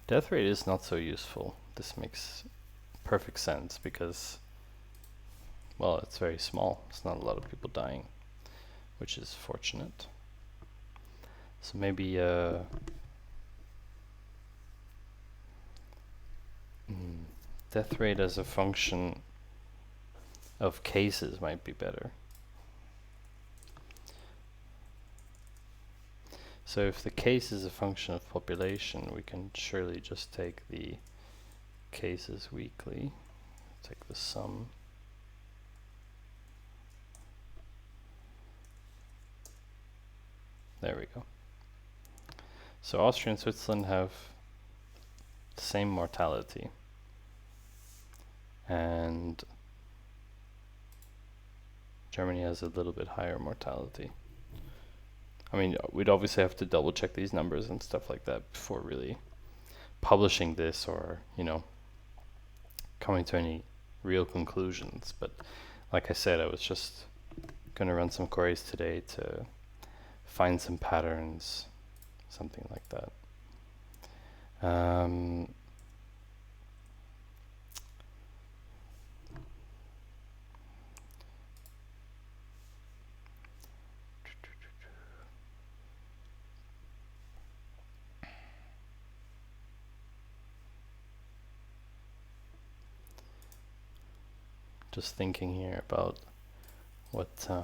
Death rate is not so useful. This makes perfect sense because, well, it's very small. It's not a lot of people dying, which is fortunate. So maybe death rate as a function of cases might be better. So if the case is a function of population, we can surely just take the cases weekly, take the sum. There we go. So Austria and Switzerland have the same mortality, and Germany has a little bit higher mortality. I mean, we'd obviously have to double check these numbers and stuff like that before really publishing this, or, you know, coming to any real conclusions. But like I said, I was just gonna run some queries today to find some patterns, something like that. Just thinking here about what I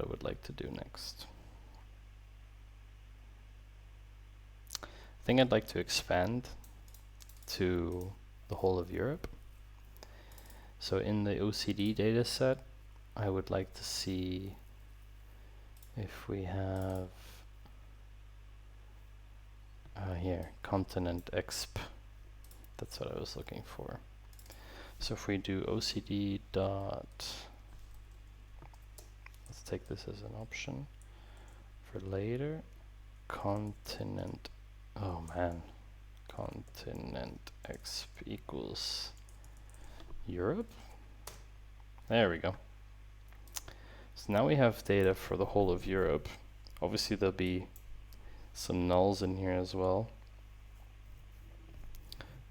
would like to do next. I think I'd like to expand to the whole of Europe. So in the OCD data set, I would like to see if we have here, continent exp. That's what I was looking for. So if we do OCD dot, let's take this as an option for later, continent, oh man, continent exp equals Europe. There we go. So now we have data for the whole of Europe. Obviously there'll be some nulls in here as well.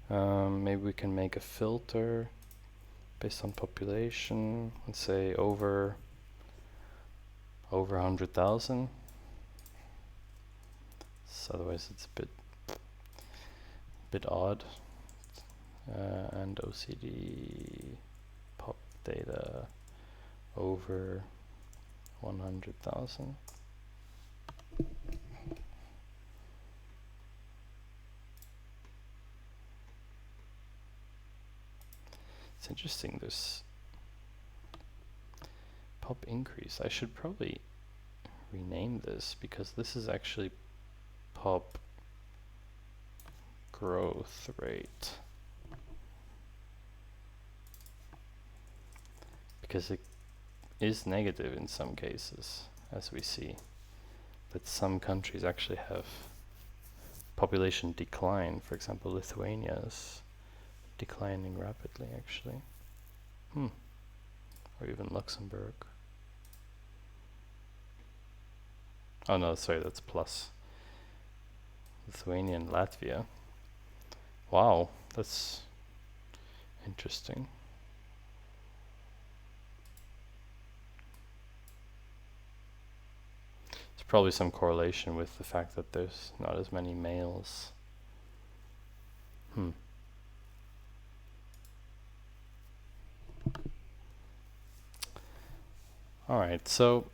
Maybe we can make a filter based on population, let's say over 100,000. So otherwise it's a bit odd. And OCD pop data over 100,000. It's interesting, this pop increase. I should probably rename this, because this is actually pop growth rate, because it is negative in some cases, as we see that some countries actually have population decline. For example, Lithuania is declining rapidly, actually. Or even Luxembourg. Oh no, sorry, that's plus. Lithuania and Latvia. Wow, that's interesting. There's probably some correlation with the fact that there's not as many males. Alright, so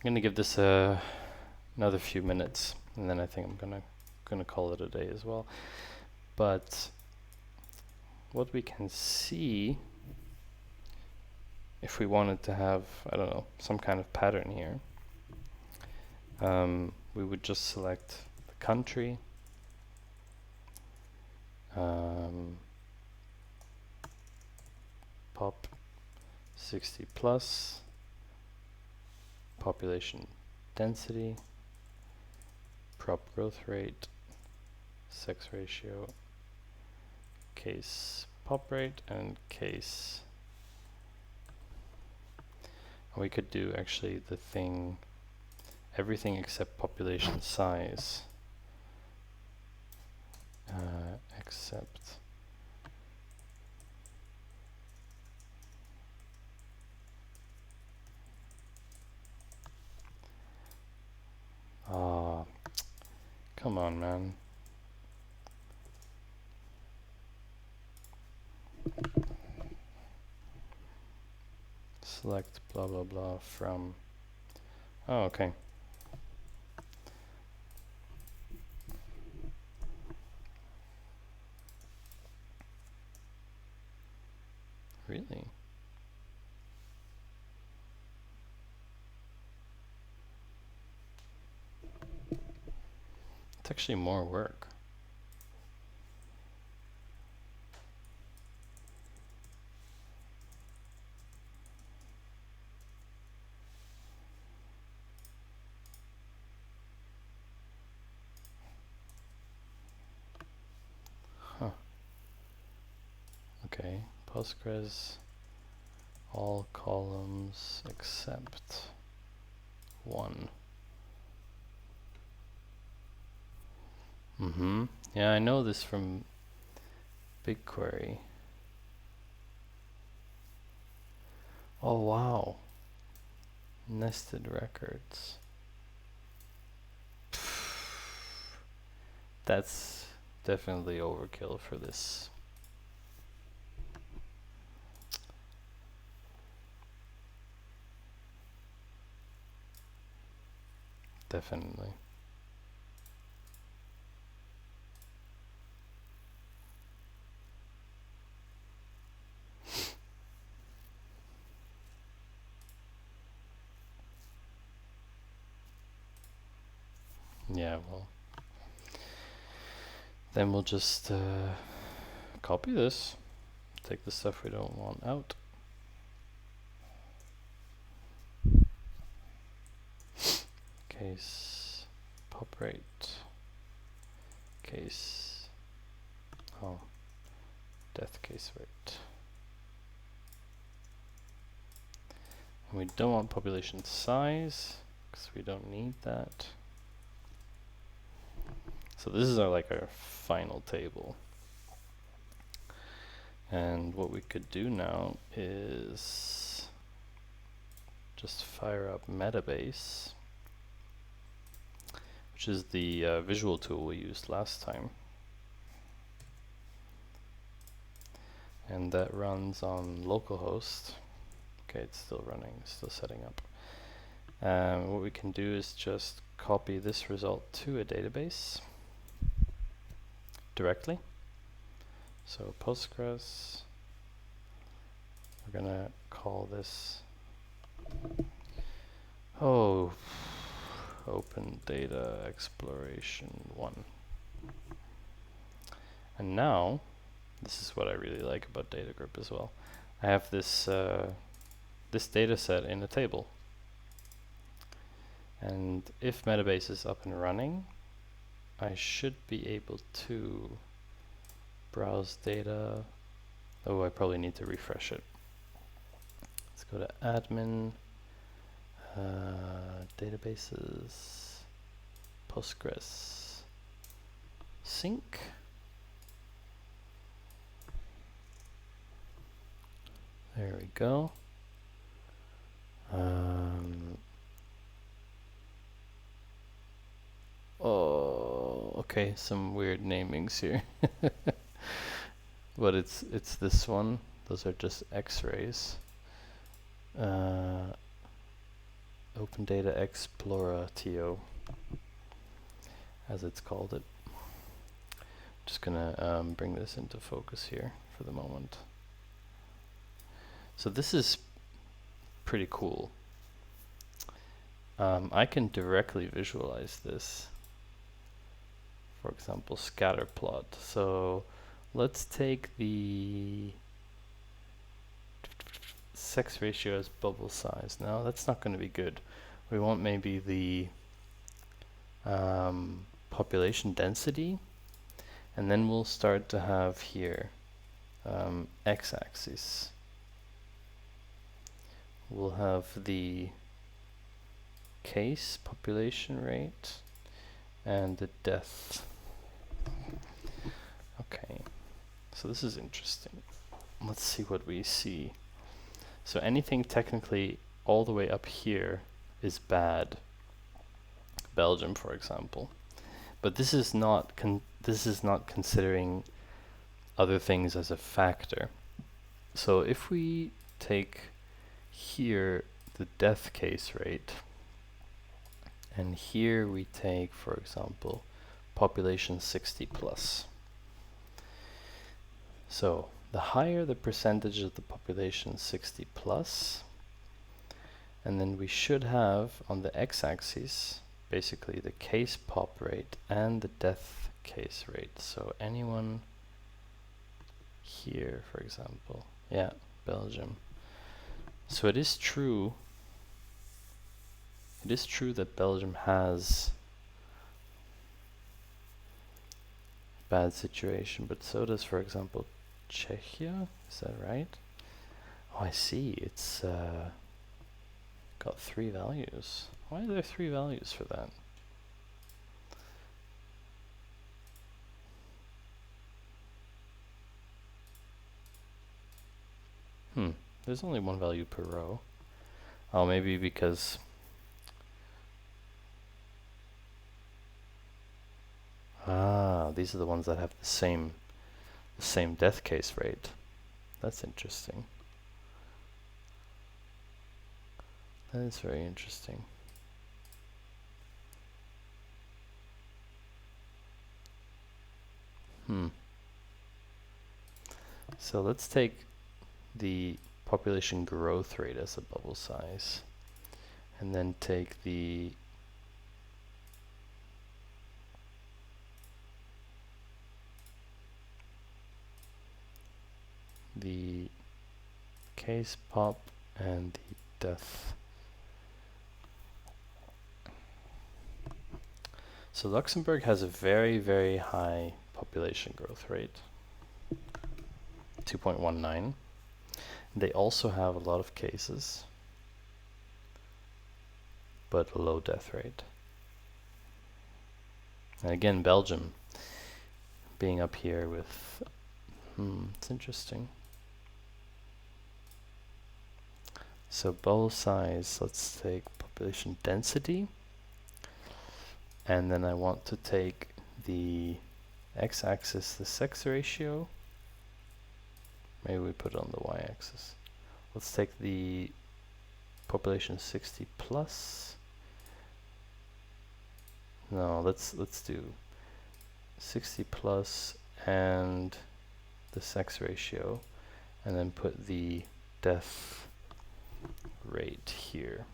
I'm gonna give this another few minutes, and then I think I'm gonna call it a day as well. But what we can see, if we wanted to have, I don't know, some kind of pattern here, we would just select the country, pop 60 plus, population density, prop growth rate, sex ratio, case pop rate, and case. We could do actually the thing, everything except population size, except come on, man. Select blah blah blah from. Oh, okay. Really? It's actually more work. Huh. Okay, Postgres, all columns except one. Yeah, I know this from BigQuery. Oh wow. Nested records. That's definitely overkill for this. Definitely. Yeah, well, then we'll just copy this, take the stuff we don't want out. Case pop rate, case, death case rate. And we don't want population size, because we don't need that. So this is our final table. And what we could do now is just fire up Metabase, which is the visual tool we used last time. And that runs on localhost. Okay, it's still running, it's still setting up. What we can do is just copy this result to a database directly. So Postgres, we're gonna call this, Open Data Exploration 1. And now, this is what I really like about data group as well. I have this this data set in a table. And if Metabase is up and running, I should be able to browse data. Oh, I probably need to refresh it. Let's go to admin, databases, Postgres, sync. There we go. Oh, okay, some weird namings here. But it's this one. Those are just X-rays. Open Data Explorer TO, as it's called it. Just gonna bring this into focus here for the moment. So this is pretty cool. I can directly visualize this. For example, scatter plot. So let's take the sex ratio as bubble size. No, that's not going to be good. We want maybe the population density, and then we'll start to have here x-axis. We'll have the case population rate and the death. Okay, so this is interesting. Let's see what we see. So anything technically all the way up here is bad. Belgium, for example. But this is not considering other things as a factor. So if we take here the death case rate, and here we take, for example, population 60 plus. So the higher the percentage of the population 60 plus, and then we should have on the x-axis basically the case pop rate and the death case rate. So anyone here, for example, yeah, Belgium. So it is true that Belgium has a bad situation, but so does, for example, Czechia. Is that right? Oh, I see. It's got 3 values. Why are there 3 values for that? There's only 1 value per row. Oh, maybe because these are the ones that have the same death case rate. That's interesting. That is very interesting. So let's take the population growth rate as a bubble size, and then take the case pop and the death. So Luxembourg has a very, very high population growth rate, 2.19. They also have a lot of cases, but a low death rate. And again, Belgium being up here with, it's interesting. So bubble size, let's take population density, and then I want to take the x-axis, the sex ratio. Maybe we put it on the y-axis. Let's take the population 60 plus. No, let's do 60 plus and the sex ratio, and then put the death rate here.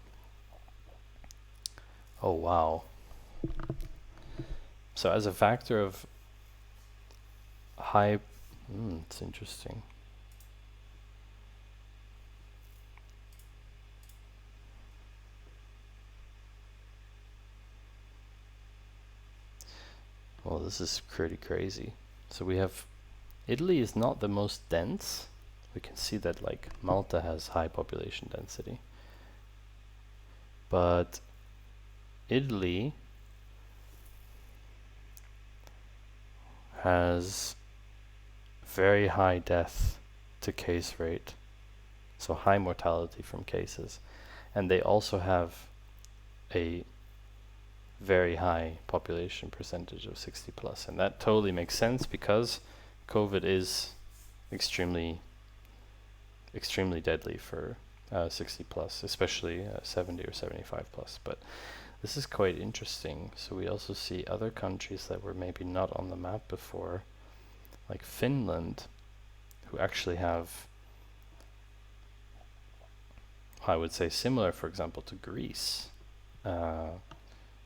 Oh wow. So as a factor of high, it's interesting. Well, this is pretty crazy. So we have Italy is not the most dense. We can see that like Malta has high population density. But Italy has very high death to case rate. So high mortality from cases. And they also have a very high population percentage of 60 plus. And that totally makes sense because COVID is extremely deadly for 60 plus, especially 70 or 75 plus. But this is quite interesting. So we also see other countries that were maybe not on the map before, like Finland, who actually have, I would say, similar, for example, to Greece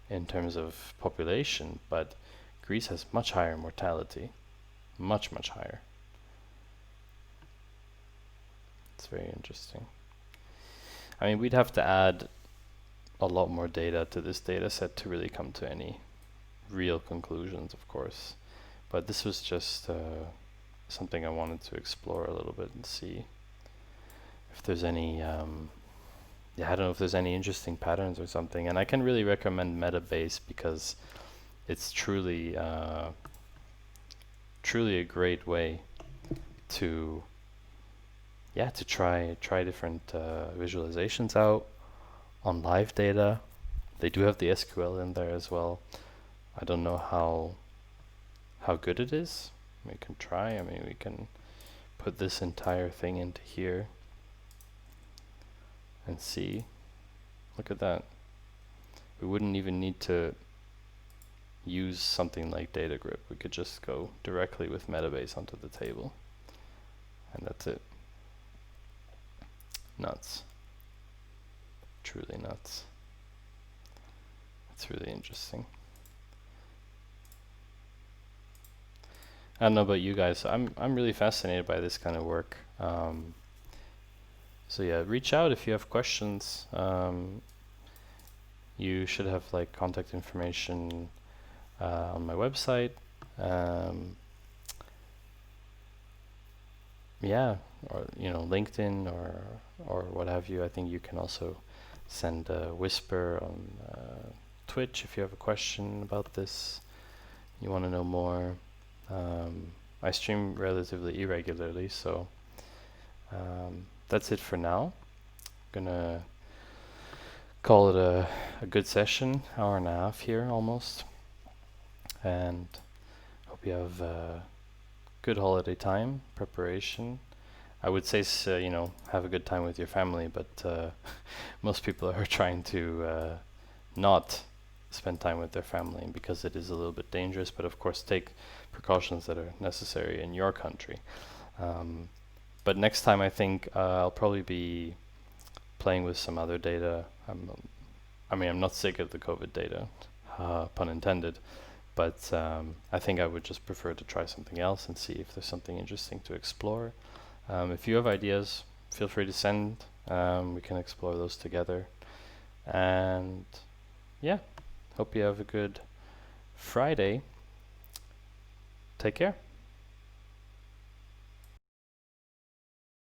in terms of population, but Greece has much higher mortality, much higher. It's very interesting. I mean, we'd have to add a lot more data to this data set to really come to any real conclusions, of course. But this was just something I wanted to explore a little bit and see if there's any, I don't know if there's any interesting patterns or something. And I can really recommend Metabase because it's truly a great way to try different visualizations out on live data. They do have the SQL in there as well. I don't know how good it is. We can try. I mean, we can put this entire thing into here and see. Look at that. We wouldn't even need to use something like data grip. We could just go directly with Metabase onto the table, and that's it. Nuts. Truly nuts. It's really interesting. I don't know about you guys. I'm really fascinated by this kind of work. So yeah, reach out if you have questions. You should have like contact information on my website. Yeah, or LinkedIn or what have you. I think you can also send a whisper on Twitch if you have a question about this. You want to know more. I stream relatively irregularly, so that's it for now. I'm gonna call it a good session, hour and a half here almost, and hope you have a good holiday time preparation. I would say have a good time with your family, but most people are trying to not spend time with their family because it is a little bit dangerous, but of course take precautions that are necessary in your country. But next time I think I'll probably be playing with some other data. I'm not sick of the COVID data, pun intended, but I think I would just prefer to try something else and see if there's something interesting to explore. If you have ideas, feel free to send. We can explore those together. And yeah, hope you have a good Friday. Take care.